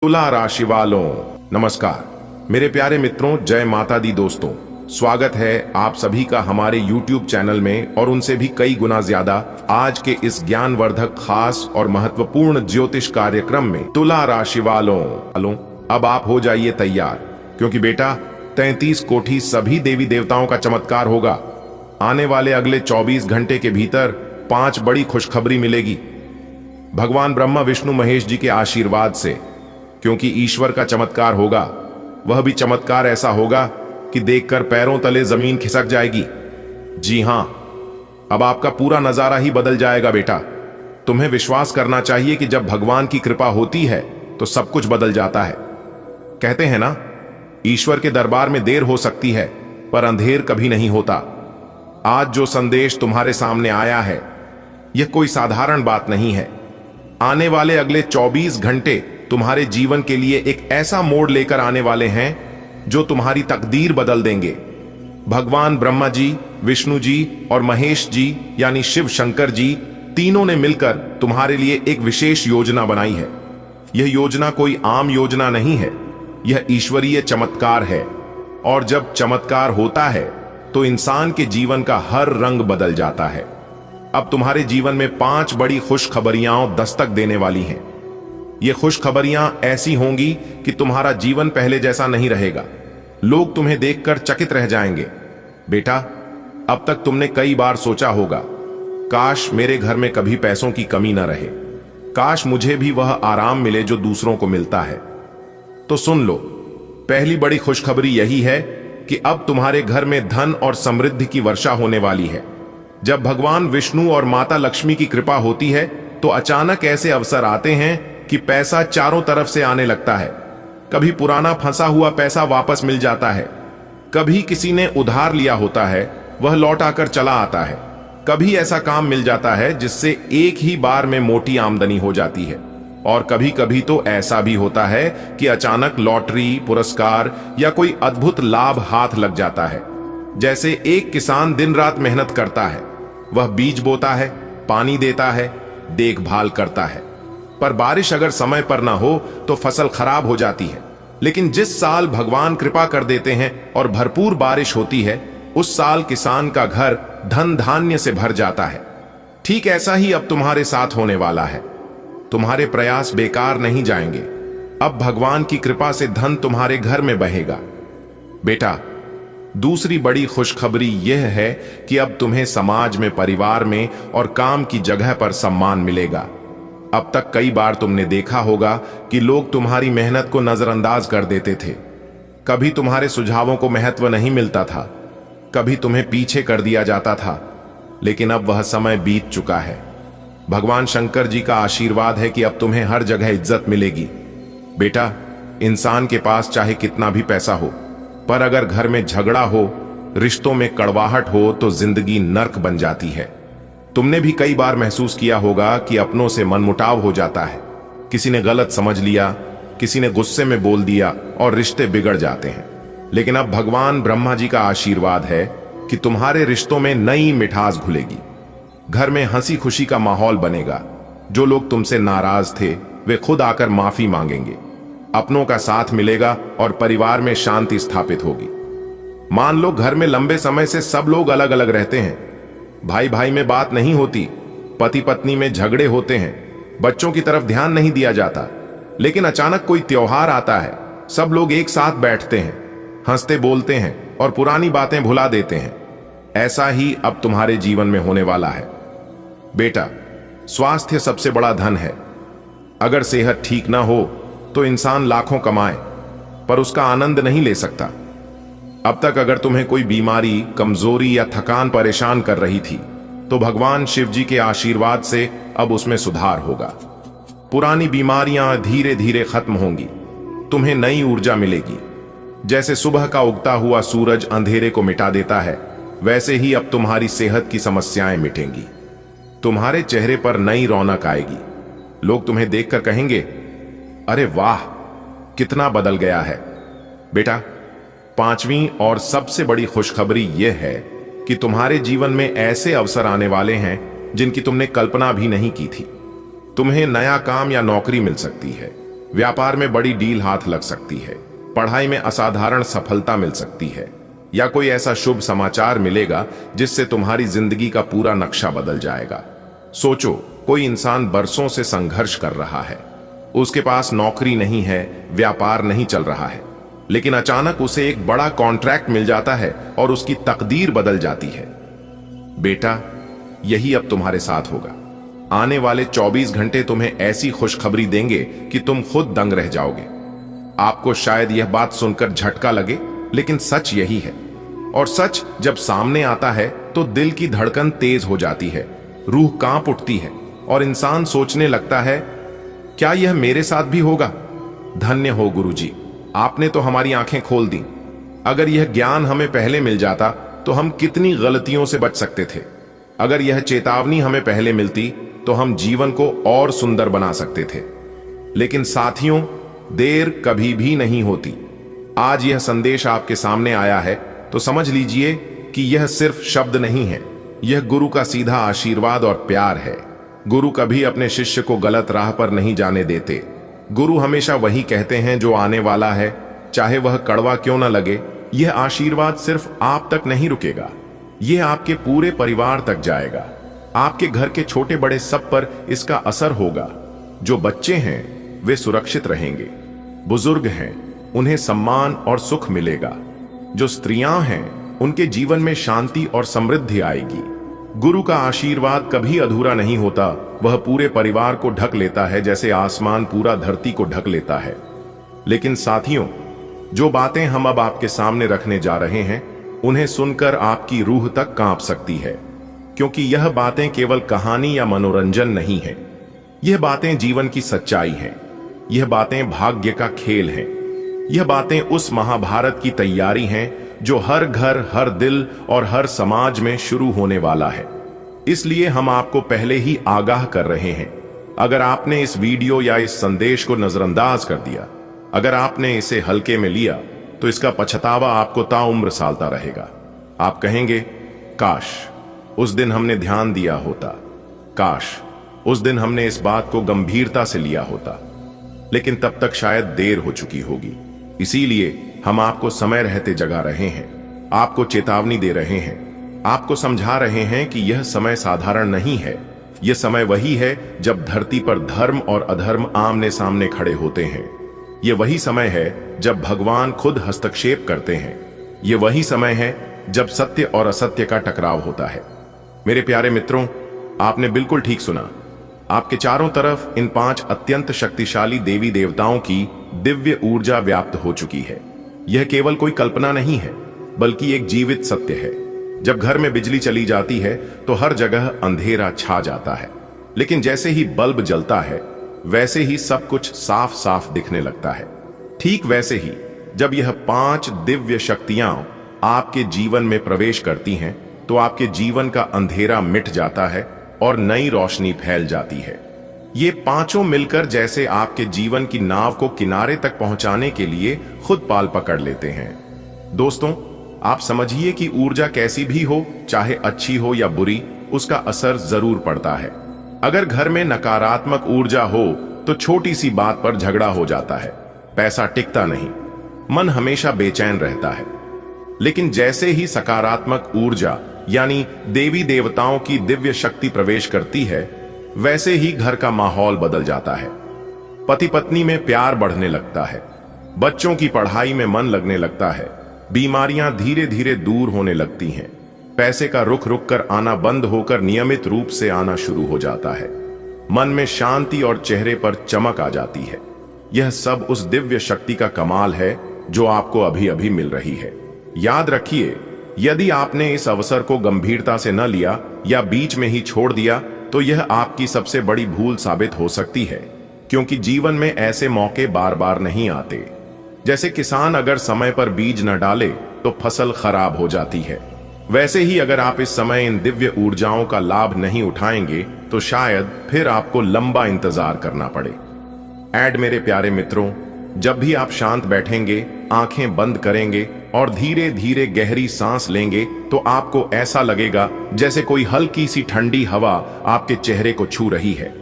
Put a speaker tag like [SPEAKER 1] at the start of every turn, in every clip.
[SPEAKER 1] तुला राशि वालों नमस्कार। मेरे प्यारे मित्रों, जय माता दी। दोस्तों, स्वागत है आप सभी का हमारे YouTube चैनल में और उनसे भी कई गुना ज्यादा आज के इस ज्ञानवर्धक, खास और महत्वपूर्ण ज्योतिष कार्यक्रम में। तुला राशि वालों, अब आप हो जाइए तैयार, क्योंकि बेटा 33 कोटि सभी देवी देवताओं का चमत्कार होगा। आने वाले अगले 24 घंटे के भीतर 5 बड़ी खुशखबरी मिलेगी भगवान ब्रह्मा, विष्णु, महेश जी के आशीर्वाद से। क्योंकि ईश्वर का चमत्कार होगा, वह भी चमत्कार ऐसा होगा कि देखकर पैरों तले जमीन खिसक जाएगी। जी हां, अब आपका पूरा नजारा ही बदल जाएगा बेटा। तुम्हें विश्वास करना चाहिए कि जब भगवान की कृपा होती है तो सब कुछ बदल जाता है। कहते हैं ना, ईश्वर के दरबार में देर हो सकती है पर अंधेर कभी नहीं होता। आज जो संदेश तुम्हारे सामने आया है, यह कोई साधारण बात नहीं है। आने वाले अगले 24 घंटे तुम्हारे जीवन के लिए एक ऐसा मोड़ लेकर आने वाले हैं जो तुम्हारी तकदीर बदल देंगे। भगवान ब्रह्मा जी, विष्णु जी और महेश जी यानी शिव शंकर जी, तीनों ने मिलकर तुम्हारे लिए एक विशेष योजना बनाई है। यह योजना कोई आम योजना नहीं है, यह ईश्वरीय चमत्कार है। और जब चमत्कार होता है तो इंसान के जीवन का हर रंग बदल जाता है। अब तुम्हारे जीवन में 5 बड़ी खुशखबरियां दस्तक देने वाली हैं। ये खुशखबरियां ऐसी होंगी कि तुम्हारा जीवन पहले जैसा नहीं रहेगा। लोग तुम्हें देखकर चकित रह जाएंगे। बेटा, अब तक तुमने कई बार सोचा होगा, काश मेरे घर में कभी पैसों की कमी न रहे, काश मुझे भी वह आराम मिले जो दूसरों को मिलता है। तो सुन लो, पहली बड़ी खुशखबरी यही है कि अब तुम्हारे घर में धन और समृद्धि की वर्षा होने वाली है। जब भगवान विष्णु और माता लक्ष्मी की कृपा होती है तो अचानक ऐसे अवसर आते हैं कि पैसा चारों तरफ से आने लगता है। कभी पुराना फंसा हुआ पैसा वापस मिल जाता है, कभी किसी ने उधार लिया होता है वह लौट आकर चला आता है, कभी ऐसा काम मिल जाता है जिससे एक ही बार में मोटी आमदनी हो जाती है, और कभी कभी तो ऐसा भी होता है कि अचानक लॉटरी, पुरस्कार या कोई अद्भुत लाभ हाथ लग जाता है। जैसे एक किसान दिन रात मेहनत करता है, वह बीज बोता है, पानी देता है, देखभाल करता है, पर बारिश अगर समय पर ना हो तो फसल खराब हो जाती है। लेकिन जिस साल भगवान कृपा कर देते हैं और भरपूर बारिश होती है, उस साल किसान का घर धन धान्य से भर जाता है। ठीक ऐसा ही अब तुम्हारे साथ होने वाला है। तुम्हारे प्रयास बेकार नहीं जाएंगे। अब भगवान की कृपा से धन तुम्हारे घर में बहेगा। बेटा, दूसरी बड़ी खुशखबरी यह है कि अब तुम्हें समाज में, परिवार में और काम की जगह पर सम्मान मिलेगा। अब तक कई बार तुमने देखा होगा कि लोग तुम्हारी मेहनत को नजरअंदाज कर देते थे। कभी तुम्हारे सुझावों को महत्व नहीं मिलता था, कभी तुम्हें पीछे कर दिया जाता था, लेकिन अब वह समय बीत चुका है। भगवान शंकर जी का आशीर्वाद है कि अब तुम्हें हर जगह इज्जत मिलेगी। बेटा, इंसान के पास चाहे कितना भी पैसा हो, पर अगर घर में झगड़ा हो, रिश्तों में कड़वाहट हो तो जिंदगी नर्क बन जाती है। तुमने भी कई बार महसूस किया होगा कि अपनों से मनमुटाव हो जाता है। किसी ने गलत समझ लिया, किसी ने गुस्से में बोल दिया और रिश्ते बिगड़ जाते हैं। लेकिन अब भगवान ब्रह्मा जी का आशीर्वाद है कि तुम्हारे रिश्तों में नई मिठास घुलेगी। घर में हंसी खुशी का माहौल बनेगा। जो लोग तुमसे नाराज थे वे खुद आकर माफी मांगेंगे। अपनों का साथ मिलेगा और परिवार में शांति स्थापित होगी। मान लो घर में लंबे समय से सब लोग अलग अलग रहते हैं, भाई भाई में बात नहीं होती, पति पत्नी में झगड़े होते हैं, बच्चों की तरफ ध्यान नहीं दिया जाता, लेकिन अचानक कोई त्योहार आता है, सब लोग एक साथ बैठते हैं, हंसते बोलते हैं और पुरानी बातें भुला देते हैं। ऐसा ही अब तुम्हारे जीवन में होने वाला है। बेटा, स्वास्थ्य सबसे बड़ा धन है। अगर सेहत ठीक ना हो तो इंसान लाखों कमाए पर उसका आनंद नहीं ले सकता। अब तक अगर तुम्हें कोई बीमारी, कमजोरी या थकान परेशान कर रही थी तो भगवान शिव जी के आशीर्वाद से अब उसमें सुधार होगा। पुरानी बीमारियां धीरे धीरे खत्म होंगी, तुम्हें नई ऊर्जा मिलेगी। जैसे सुबह का उगता हुआ सूरज अंधेरे को मिटा देता है, वैसे ही अब तुम्हारी सेहत की समस्याएं मिटेंगी। तुम्हारे चेहरे पर नई रौनक आएगी। लोग तुम्हें देखकर कहेंगे, अरे वाह, कितना बदल गया है। बेटा, 5वीं और सबसे बड़ी खुशखबरी यह है कि तुम्हारे जीवन में ऐसे अवसर आने वाले हैं जिनकी तुमने कल्पना भी नहीं की थी। तुम्हें नया काम या नौकरी मिल सकती है, व्यापार में बड़ी डील हाथ लग सकती है, पढ़ाई में असाधारण सफलता मिल सकती है, या कोई ऐसा शुभ समाचार मिलेगा जिससे तुम्हारी जिंदगी का पूरा नक्शा बदल जाएगा। सोचो, कोई इंसान बरसों से संघर्ष कर रहा है, उसके पास नौकरी नहीं है, व्यापार नहीं चल रहा है, लेकिन अचानक उसे एक बड़ा कॉन्ट्रैक्ट मिल जाता है और उसकी तकदीर बदल जाती है। बेटा, यही अब तुम्हारे साथ होगा। आने वाले 24 घंटे तुम्हें ऐसी खुशखबरी देंगे कि तुम खुद दंग रह जाओगे। आपको शायद यह बात सुनकर झटका लगे, लेकिन सच यही है। और सच जब सामने आता है तो दिल की धड़कन तेज हो जाती है, रूह कांप उठती है और इंसान सोचने लगता है, क्या यह मेरे साथ भी होगा? धन्य हो गुरुजी, आपने तो हमारी आंखें खोल दी। अगर यह ज्ञान हमें पहले मिल जाता तो हम कितनी गलतियों से बच सकते थे। अगर यह चेतावनी हमें पहले मिलती तो हम जीवन को और सुंदर बना सकते थे। लेकिन साथियों, देर कभी भी नहीं होती। आज यह संदेश आपके सामने आया है तो समझ लीजिए कि यह सिर्फ शब्द नहीं है, यह गुरु का सीधा आशीर्वाद और प्यार है। गुरु कभी अपने शिष्य को गलत राह पर नहीं जाने देते। गुरु हमेशा वही कहते हैं जो आने वाला है, चाहे वह कड़वा क्यों न लगे। यह आशीर्वाद सिर्फ आप तक नहीं रुकेगा, यह आपके पूरे परिवार तक जाएगा। आपके घर के छोटे बड़े सब पर इसका असर होगा। जो बच्चे हैं वे सुरक्षित रहेंगे, बुजुर्ग हैं उन्हें सम्मान और सुख मिलेगा, जो स्त्रियां हैं उनके जीवन में शांति और समृद्धि आएगी। गुरु का आशीर्वाद कभी अधूरा नहीं होता, वह पूरे परिवार को ढक लेता है जैसे आसमान पूरा धरती को ढक लेता है। लेकिन साथियों, जो बातें हम अब आपके सामने रखने जा रहे हैं, उन्हें सुनकर आपकी रूह तक कांप सकती है, क्योंकि यह बातें केवल कहानी या मनोरंजन नहीं है। यह बातें जीवन की सच्चाई हैं, यह बातें भाग्य का खेल हैं, यह बातें उस महाभारत की तैयारी हैं जो हर घर, हर दिल और हर समाज में शुरू होने वाला है। इसलिए हम आपको पहले ही आगाह कर रहे हैं। अगर आपने इस वीडियो या इस संदेश को नजरअंदाज कर दिया, अगर आपने इसे हल्के में लिया, तो इसका पछतावा आपको ताउम्र सालता रहेगा। आप कहेंगे, काश उस दिन हमने ध्यान दिया होता, काश उस दिन हमने इस बात को गंभीरता से लिया होता। लेकिन तब तक शायद देर हो चुकी होगी। इसीलिए हम आपको समय रहते जगा रहे हैं, आपको चेतावनी दे रहे हैं, आपको समझा रहे हैं कि यह समय साधारण नहीं है। यह समय वही है जब धरती पर धर्म और अधर्म आमने सामने खड़े होते हैं। यह वही समय है जब भगवान खुद हस्तक्षेप करते हैं। यह वही समय है जब सत्य और असत्य का टकराव होता है। मेरे प्यारे मित्रों, आपने बिल्कुल ठीक सुना। आपके चारों तरफ इन 5 अत्यंत शक्तिशाली देवी देवताओं की दिव्य ऊर्जा व्याप्त हो चुकी है। यह केवल कोई कल्पना नहीं है, बल्कि एक जीवित सत्य है। जब घर में बिजली चली जाती है तो हर जगह अंधेरा छा जाता है, लेकिन जैसे ही बल्ब जलता है वैसे ही सब कुछ साफ साफ दिखने लगता है। ठीक वैसे ही जब यह 5 दिव्य शक्तियां आपके जीवन में प्रवेश करती हैं, तो आपके जीवन का अंधेरा मिट जाता है और नई रोशनी फैल जाती है। ये पांचों मिलकर जैसे आपके जीवन की नाव को किनारे तक पहुंचाने के लिए खुद पाल पकड़ लेते हैं। दोस्तों, आप समझिए कि ऊर्जा कैसी भी हो, चाहे अच्छी हो या बुरी, उसका असर जरूर पड़ता है। अगर घर में नकारात्मक ऊर्जा हो तो छोटी सी बात पर झगड़ा हो जाता है, पैसा टिकता नहीं, मन हमेशा बेचैन रहता है। लेकिन जैसे ही सकारात्मक ऊर्जा यानी देवी देवताओं की दिव्य शक्ति प्रवेश करती है, वैसे ही घर का माहौल बदल जाता है। पति पत्नी में प्यार बढ़ने लगता है, बच्चों की पढ़ाई में मन लगने लगता है, बीमारियां धीरे धीरे दूर होने लगती हैं, पैसे का रुक रुक कर आना बंद होकर नियमित रूप से आना शुरू हो जाता है, मन में शांति और चेहरे पर चमक आ जाती है। यह सब उस दिव्य शक्ति का कमाल है जो आपको अभी अभी मिल रही है। याद रखिए, यदि आपने इस अवसर को गंभीरता से न लिया या बीच में ही छोड़ दिया, तो यह आपकी सबसे बड़ी भूल साबित हो सकती है, क्योंकि जीवन में ऐसे मौके बार बार नहीं आते। जैसे किसान अगर समय पर बीज न डाले तो फसल खराब हो जाती है, वैसे ही अगर आप इस समय इन दिव्य ऊर्जाओं का लाभ नहीं उठाएंगे तो शायद फिर आपको लंबा इंतजार करना पड़े। ऐड मेरे प्यारे मित्रों, जब भी आप शांत बैठेंगे, आंखें बंद करेंगे और धीरे धीरे गहरी सांस लेंगे, तो आपको ऐसा लगेगा जैसे कोई हल्की सी ठंडी हवा आपके चेहरे को छू रही है।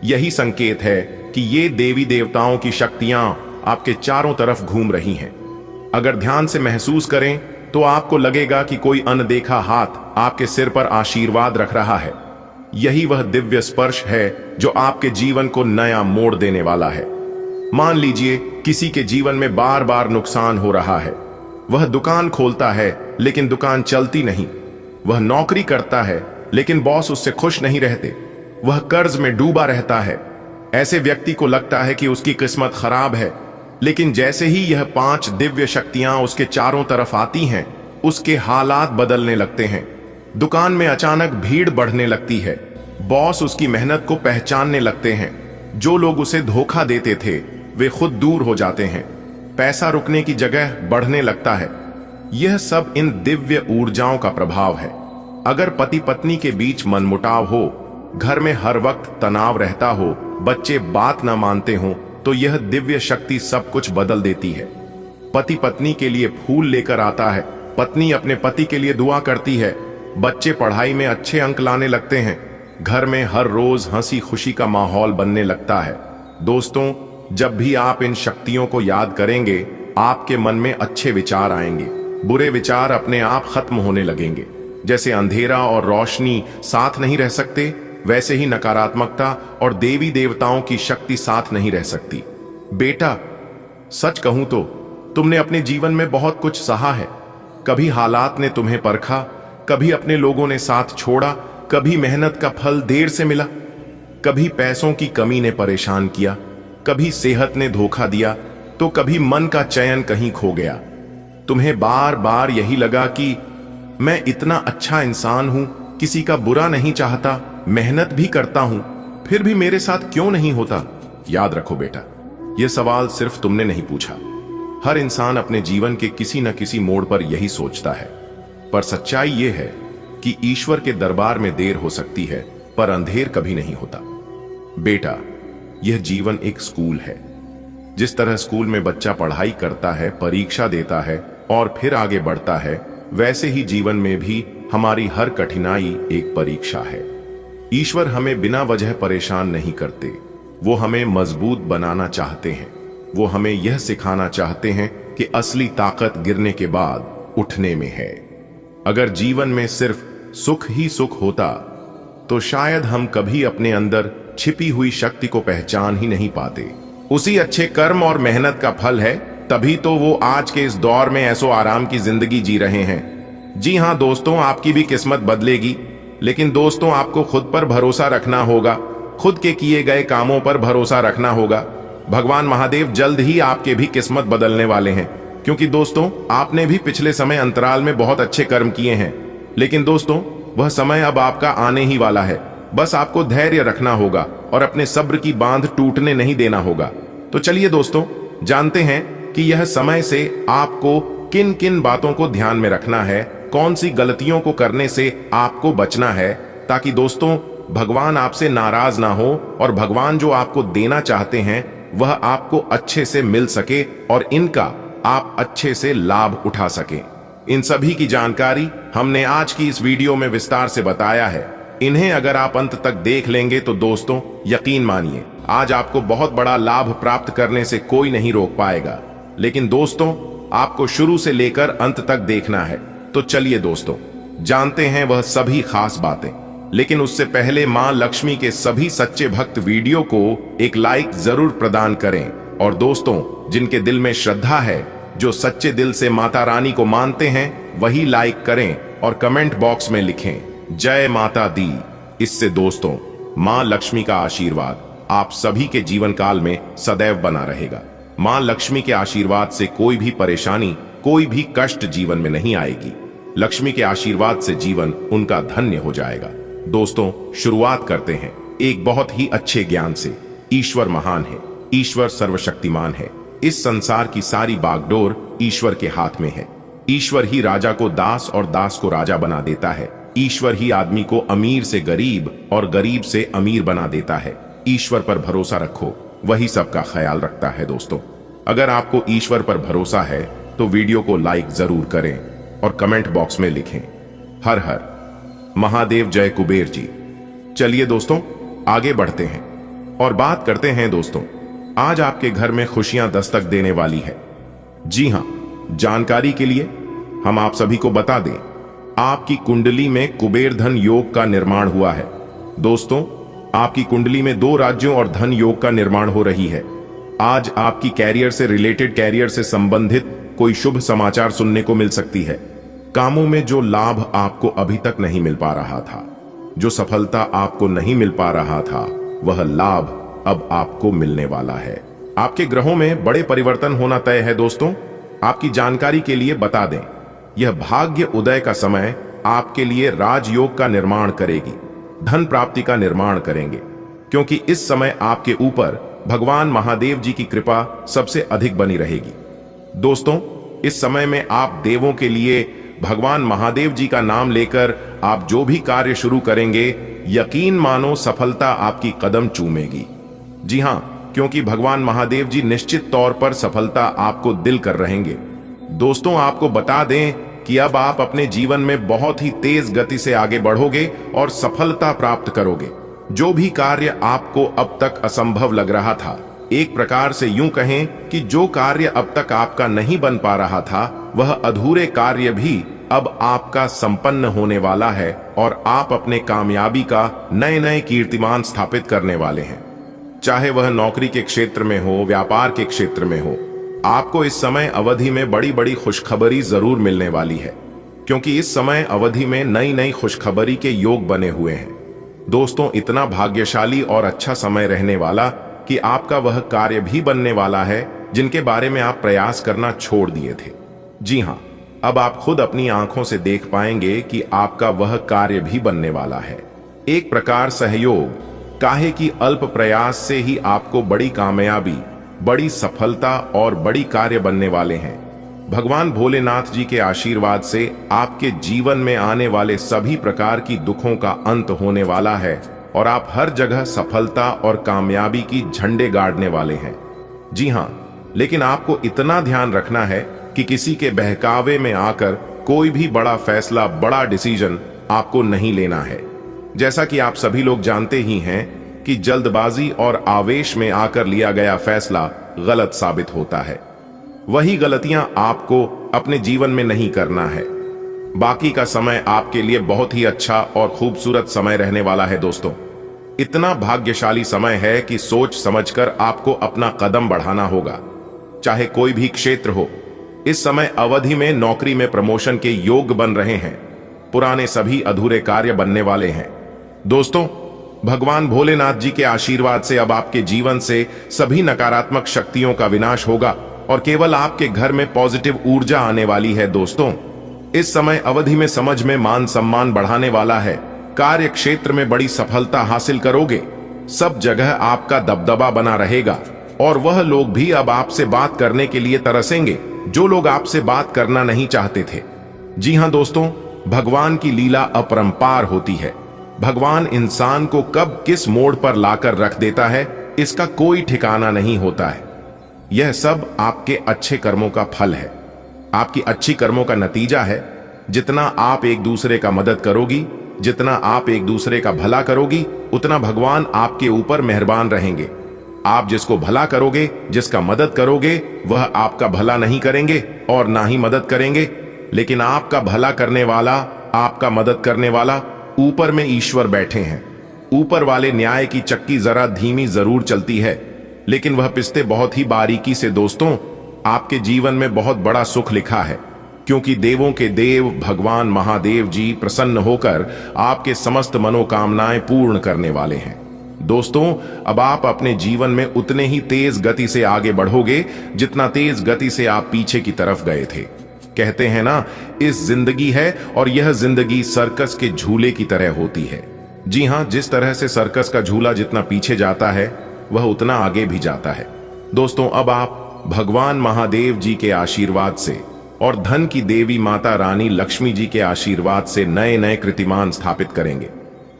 [SPEAKER 1] यही संकेत है कि ये देवी देवताओं की शक्तियां आपके चारों तरफ घूम रही हैं। अगर ध्यान से महसूस करें तो आपको लगेगा कि कोई अनदेखा हाथ आपके सिर पर आशीर्वाद रख रहा है। यही वह दिव्य स्पर्श है जो आपके जीवन को नया मोड़ देने वाला है। मान लीजिए किसी के जीवन में बार बार नुकसान हो रहा है। वह दुकान खोलता है लेकिन दुकान चलती नहीं। वह नौकरी करता है लेकिन बॉस उससे खुश नहीं रहते। वह कर्ज में डूबा रहता है। ऐसे व्यक्ति को लगता है कि उसकी किस्मत खराब है, लेकिन जैसे ही यह 5 दिव्य शक्तियां उसके चारों तरफ आती हैं, उसके हालात बदलने लगते हैं। दुकान में अचानक भीड़ बढ़ने लगती है। बॉस उसकी मेहनत को पहचानने लगते हैं। जो लोग उसे धोखा देते थे वे खुद दूर हो जाते हैं। पैसा रुकने की जगह बढ़ने लगता है। यह सब इन दिव्य ऊर्जाओं का प्रभाव है। अगर पति पत्नी के बीच मनमुटाव हो, घर में हर वक्त तनाव रहता हो, बच्चे बात ना मानते हो, तो यह दिव्य शक्ति सब कुछ बदल देती है। पति पत्नी के लिए फूल लेकर आता है, पत्नी अपने पति के लिए दुआ करती है, बच्चे पढ़ाई में अच्छे अंक लाने लगते हैं, घर में हर रोज हंसी खुशी का माहौल बनने लगता है। दोस्तों, जब भी आप इन शक्तियों को याद करेंगे, आपके मन में अच्छे विचार आएंगे। बुरे विचार अपने आप खत्म होने लगेंगे। जैसे अंधेरा और रोशनी साथ नहीं रह सकते, वैसे ही नकारात्मकता और देवी देवताओं की शक्ति साथ नहीं रह सकती। बेटा, सच कहूं तो तुमने अपने जीवन में बहुत कुछ सहा है। कभी हालात ने तुम्हें परखा, कभी अपने लोगों ने साथ छोड़ा, कभी मेहनत का फल देर से मिला, कभी पैसों की कमी ने परेशान किया, कभी सेहत ने धोखा दिया, तो कभी मन का चयन कहीं खो गया। तुम्हें बार बार यही लगा कि मैं इतना अच्छा इंसान हूं, किसी का बुरा नहीं चाहता, मेहनत भी करता हूं, फिर भी मेरे साथ क्यों नहीं होता। याद रखो बेटा, यह सवाल सिर्फ तुमने नहीं पूछा। हर इंसान अपने जीवन के किसी न किसी मोड़ पर यही सोचता है। पर सच्चाई यह है कि ईश्वर के दरबार में देर हो सकती है, पर अंधेर कभी नहीं होता। बेटा, यह जीवन एक स्कूल है। जिस तरह स्कूल में बच्चा पढ़ाई करता है, परीक्षा देता है और फिर आगे बढ़ता है, वैसे ही जीवन में भी हमारी हर कठिनाई एक परीक्षा है। ईश्वर हमें बिना वजह परेशान नहीं करते। वो हमें मजबूत बनाना चाहते हैं। वो हमें यह सिखाना चाहते हैं कि असली ताकत गिरने के बाद उठने में है। अगर जीवन में सिर्फ सुख ही सुख होता तो शायद हम कभी अपने अंदर छिपी हुई शक्ति को पहचान ही नहीं पाते। उसी अच्छे कर्म और मेहनत का फल है, तभी तो वो आज के इस दौर में ऐसो आराम की जिंदगी जी रहे हैं। जी हां दोस्तों, आपकी भी किस्मत बदलेगी, लेकिन दोस्तों आपको खुद पर भरोसा रखना होगा, खुद के किए गए कामों पर भरोसा रखना होगा। भगवान महादेव जल्द ही आपके भी किस्मत बदलने वाले हैं, क्योंकि दोस्तों आपने भी पिछले समय अंतराल में बहुत अच्छे कर्म किए हैं। लेकिन दोस्तों, वह समय अब आपका आने ही वाला है। बस आपको धैर्य रखना होगा और अपने सब्र की बांध टूटने नहीं देना होगा। तो चलिए दोस्तों, जानते हैं कि यह समय से आपको किन किन बातों को ध्यान में रखना है, कौन सी गलतियों को करने से आपको बचना है, ताकि दोस्तों भगवान आपसे नाराज ना हो और भगवान जो आपको देना चाहते हैं वह आपको अच्छे से मिल सके और इनका आप अच्छे से लाभ उठा सकें। इन सभी की जानकारी हमने आज की इस वीडियो में विस्तार से बताया है। इन्हें अगर आप अंत तक देख लेंगे तो दोस्तों यकीन मानिए, आज आपको बहुत बड़ा लाभ प्राप्त करने से कोई नहीं रोक पाएगा। लेकिन दोस्तों आपको शुरू से लेकर अंत तक देखना है। तो चलिए दोस्तों, जानते हैं वह सभी खास बातें। लेकिन उससे पहले मां लक्ष्मी के सभी सच्चे भक्त वीडियो को एक लाइक जरूर प्रदान करें। और दोस्तों जिनके दिल में श्रद्धा है, जो सच्चे दिल से माता रानी को मानते हैं, वही लाइक करें और कमेंट बॉक्स में लिखें जय माता दी। इससे दोस्तों मां लक्ष्मी का आशीर्वाद आप सभी के जीवन काल में सदैव बना रहेगा। मां लक्ष्मी के आशीर्वाद से कोई भी परेशानी, कोई भी कष्ट जीवन में नहीं आएगी। लक्ष्मी के आशीर्वाद से जीवन उनका धन्य हो जाएगा। दोस्तों शुरुआत करते हैं एक बहुत ही अच्छे ज्ञान से। ईश्वर महान है, ईश्वर सर्वशक्तिमान है। इस संसार की सारी बागडोर ईश्वर के हाथ में है। ईश्वर ही राजा को दास और दास को राजा बना देता है। ईश्वर ही आदमी को अमीर से गरीब और गरीब से अमीर बना देता है। ईश्वर पर भरोसा रखो, वही सबका ख्याल रखता है। दोस्तों अगर आपको ईश्वर पर भरोसा है तो वीडियो को लाइक जरूर करें और कमेंट बॉक्स में लिखें हर हर महादेव जय कुबेर जी। चलिए दोस्तों आगे बढ़ते हैं। और बात करते हैं दोस्तों, आज आपके घर में खुशियां दस्तक देने वाली है। जी हां, जानकारी के लिए हम आप सभी को बता दें, आपकी कुंडली में कुबेर धन योग का निर्माण हुआ है। दोस्तों, आपकी कुंडली में 2 राज्यों और धन योग का निर्माण हो रही है। आज आपकी कैरियर से रिलेटेड, कैरियर से संबंधित कोई शुभ समाचार सुनने को मिल सकती है। कामों में जो लाभ आपको अभी तक नहीं मिल पा रहा था, जो सफलता आपको नहीं मिल पा रहा था, वह लाभ अब आपको मिलने वाला है। आपके ग्रहों में बड़े परिवर्तन होना तय है। दोस्तों, आपकी जानकारी के लिए बता दें, यह भाग्य उदय का समय आपके लिए राजयोग का निर्माण करेगी, धन प्राप्ति का निर्माण करेंगे, क्योंकि इस समय आपके ऊपर भगवान महादेव जी की कृपा सबसे अधिक बनी रहेगी। दोस्तों, इस समय में आप देवों के लिए भगवान महादेव जी का नाम लेकर आप जो भी कार्य शुरू करेंगे, यकीन मानो सफलता आपकी कदम चूमेगी। जी हां, क्योंकि भगवान महादेव जी निश्चित तौर पर सफलता आपको दिल कर रहेंगे। दोस्तों, आपको बता दें कि अब आप अपने जीवन में बहुत ही तेज गति से आगे बढ़ोगे और सफलता प्राप्त करोगे। जो भी कार्य आपको अब तक असंभव लग रहा था, एक प्रकार से यूं कहें कि जो कार्य अब तक आपका नहीं बन पा रहा था, वह अधूरे कार्य भी अब आपका संपन्न होने वाला है और आप अपने कामयाबी का नए नए कीर्तिमान स्थापित करने वाले हैं। चाहे वह नौकरी के क्षेत्र में हो, व्यापार के क्षेत्र में हो, आपको इस समय अवधि में बड़ी बड़ी खुशखबरी जरूर मिलने वाली है, क्योंकि इस समय अवधि में नई नई खुशखबरी के योग बने हुए हैं। दोस्तों, इतना भाग्यशाली और अच्छा समय रहने वाला कि आपका वह कार्य भी बनने वाला है जिनके बारे में आप प्रयास करना छोड़ दिए थे। जी हां, अब आप खुद अपनी आंखों से देख पाएंगे कि आपका वह कार्य भी बनने वाला है। एक प्रकार सहयोग, काहे की अल्प प्रयास से ही आपको बड़ी कामयाबी, बड़ी सफलता और बड़ी कार्य बनने वाले हैं। भगवान भोलेनाथ जी के आशीर्वाद से आपके जीवन में आने वाले सभी प्रकार की दुखों का अंत होने वाला है और आप हर जगह सफलता और कामयाबी की झंडे गाड़ने वाले हैं। जी हां, लेकिन आपको इतना ध्यान रखना है कि किसी के बहकावे में आकर कोई भी बड़ा फैसला, बड़ा डिसीजन आपको नहीं लेना है। जैसा कि आप सभी लोग जानते ही हैं कि जल्दबाजी और आवेश में आकर लिया गया फैसला गलत साबित होता है। वही गलतियां आपको अपने जीवन में नहीं करना है। बाकी का समय आपके लिए बहुत ही अच्छा और खूबसूरत समय रहने वाला है। दोस्तों, इतना भाग्यशाली समय है कि सोच समझकर आपको अपना कदम बढ़ाना होगा, चाहे कोई भी क्षेत्र हो। इस समय अवधि में नौकरी में प्रमोशन के योग बन रहे हैं, पुराने सभी अधूरे कार्य बनने वाले हैं। दोस्तों, भगवान भोलेनाथ जी के आशीर्वाद से अब आपके जीवन से सभी नकारात्मक शक्तियों का विनाश होगा और केवल आपके घर में पॉजिटिव ऊर्जा आने वाली है। दोस्तों, इस समय अवधि में समझ में मान सम्मान बढ़ाने वाला है, कार्य क्षेत्र में बड़ी सफलता हासिल करोगे, सब जगह आपका दबदबा बना रहेगा और वह लोग भी अब आपसे बात करने के लिए तरसेंगे जो लोग आपसे बात करना नहीं चाहते थे। जी हां दोस्तों, भगवान की लीला अपरंपार होती है। भगवान इंसान को कब किस मोड़ पर लाकर रख देता है, इसका कोई ठिकाना नहीं होता है। यह सब आपके अच्छे कर्मों का फल है, आपकी अच्छी कर्मों का नतीजा है। जितना आप एक दूसरे का मदद करोगी, जितना आप एक दूसरे का भला करोगी, उतना भगवान आपके ऊपर मेहरबान रहेंगे। आप जिसको भला करोगे, जिसका मदद करोगे, वह आपका भला नहीं करेंगे और ना ही मदद करेंगे। लेकिन आपका भला करने वाला, आपका मदद करने वाला, ऊपर में ईश्वर बैठे हैं। ऊपर वाले न्याय की चक्की जरा धीमी जरूर चलती है, लेकिन वह पिसते बहुत ही बारीकी से। दोस्तों, आपके जीवन में बहुत बड़ा सुख लिखा है, क्योंकि देवों के देव भगवान महादेव जी प्रसन्न होकर आपके समस्त मनोकामनाएं पूर्ण करने वाले हैं। दोस्तों, अब आप अपने जीवन में उतने ही तेज गति से आगे बढ़ोगे जितना तेज गति से आप पीछे की तरफ गए थे। कहते हैं ना, इस जिंदगी है और यह जिंदगी सर्कस के झूले की तरह होती है। जी हां, जिस तरह से सर्कस का झूला जितना पीछे जाता है, वह उतना आगे भी जाता है। दोस्तों, अब आप भगवान महादेव जी के आशीर्वाद से और धन की देवी माता रानी लक्ष्मी जी के आशीर्वाद से नए नए कीर्तिमान स्थापित करेंगे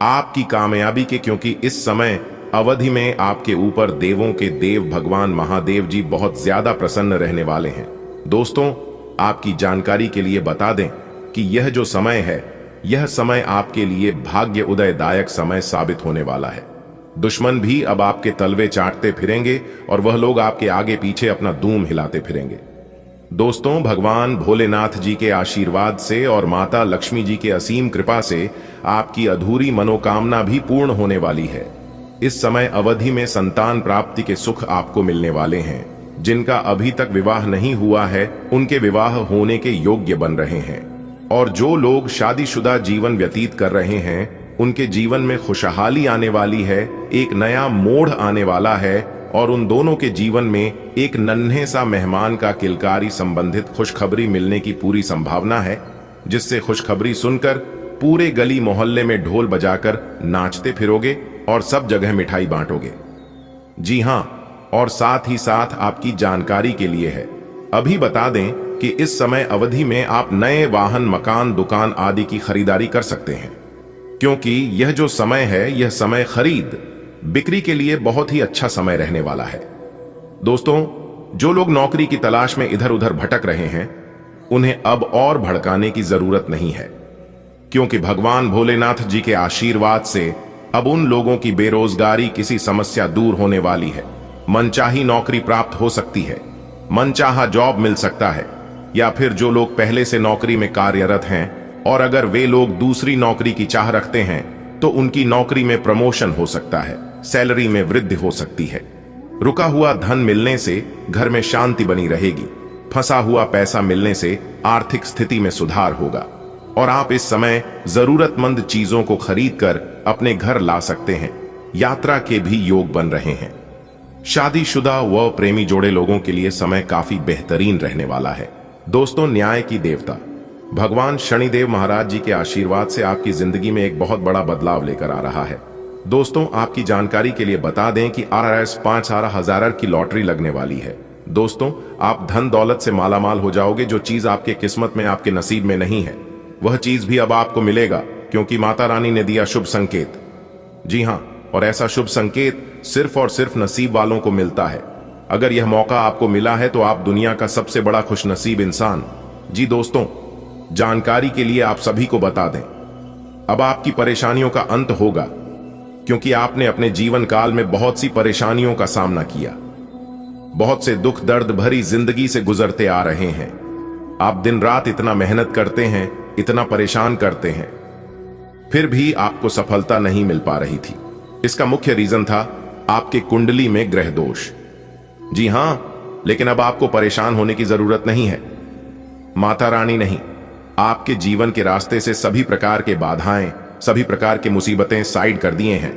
[SPEAKER 1] आपकी कामयाबी के, क्योंकि इस समय अवधि में आपके ऊपर देवों के देव भगवान महादेव जी बहुत ज्यादा प्रसन्न रहने वाले हैं। दोस्तों, आपकी जानकारी के लिए बता दें कि यह जो समय है, यह समय आपके लिए भाग्य उदयदायक समय साबित होने वाला है। दुश्मन भी अब आपके तलवे चाटते फिरेंगे और वह लोग आपके आगे पीछे अपना दूम हिलाते फिरेंगे। दोस्तों, भगवान भोलेनाथ जी के आशीर्वाद से और माता लक्ष्मी जी के असीम कृपा से आपकी अधूरी मनोकामना भी पूर्ण होने वाली है। इस समय अवधि में संतान प्राप्ति के सुख आपको मिलने वाले हैं। जिनका अभी तक विवाह नहीं हुआ है उनके विवाह होने के योग्य बन रहे हैं, और जो लोग शादीशुदा जीवन व्यतीत कर रहे हैं उनके जीवन में खुशहाली आने वाली है, एक नया मोड़ आने वाला है, और उन दोनों के जीवन में एक नन्हे सा मेहमान का किलकारी संबंधित खुशखबरी मिलने की पूरी संभावना है, जिससे खुशखबरी सुनकर पूरे गली मोहल्ले में ढोल बजाकर नाचते फिरोगे और सब जगह मिठाई बांटोगे। जी हां, और साथ ही साथ आपकी जानकारी के लिए है, अभी बता दें कि इस समय अवधि में आप नए वाहन, मकान, दुकान आदि की खरीदारी कर सकते हैं, क्योंकि यह जो समय है यह समय खरीद बिक्री के लिए बहुत ही अच्छा समय रहने वाला है। दोस्तों, जो लोग नौकरी की तलाश में इधर उधर भटक रहे हैं उन्हें अब और भड़काने की जरूरत नहीं है, क्योंकि भगवान भोलेनाथ जी के आशीर्वाद से अब उन लोगों की बेरोजगारी किसी समस्या दूर होने वाली है। मनचाही नौकरी प्राप्त हो सकती है, मनचाहा जॉब मिल सकता है, या फिर जो लोग पहले से नौकरी में कार्यरत हैं और अगर वे लोग दूसरी नौकरी की चाह रखते हैं तो उनकी नौकरी में प्रमोशन हो सकता है, सैलरी में वृद्धि हो सकती है। रुका हुआ धन मिलने से घर में शांति बनी रहेगी, फंसा हुआ पैसा मिलने से आर्थिक स्थिति में सुधार होगा, और आप इस समय जरूरतमंद चीजों को खरीदकर अपने घर ला सकते हैं। यात्रा के भी योग बन रहे हैं। शादीशुदा व प्रेमी जोड़े लोगों के लिए समय काफी बेहतरीन रहने वाला है। दोस्तों, न्याय की देवता भगवान शनिदेव महाराज जी के आशीर्वाद से आपकी जिंदगी में एक बहुत बड़ा बदलाव लेकर आ रहा है। दोस्तों, आपकी जानकारी के लिए बता दें कि RRS 5,000 की लॉटरी लगने वाली है। दोस्तों, आप धन दौलत से मालामाल हो जाओगे। जो चीज आपके किस्मत में, आपके नसीब में नहीं है, वह चीज भी अब आपको मिलेगा, क्योंकि माता रानी ने दिया शुभ संकेत। जी हां, और ऐसा शुभ संकेत सिर्फ और सिर्फ नसीब वालों को मिलता है। अगर यह मौका आपको मिला है तो आप दुनिया का सबसे बड़ा खुशनसीब इंसान। जी दोस्तों, जानकारी के लिए आप सभी को बता दें, अब आपकी परेशानियों का अंत होगा, क्योंकि आपने अपने जीवन काल में बहुत सी परेशानियों का सामना किया। बहुत से दुख दर्द भरी जिंदगी से गुजरते आ रहे हैं। आप दिन रात इतना मेहनत करते हैं, इतना परेशान करते हैं, फिर भी आपको सफलता नहीं मिल पा रही थी। इसका मुख्य रीजन था आपके कुंडली में ग्रह दोष। जी हां, लेकिन अब आपको परेशान होने की जरूरत नहीं है। माता रानी नहीं, आपके जीवन के रास्ते से सभी प्रकार के बाधाएं, सभी प्रकार के मुसीबतें साइड कर दिए हैं।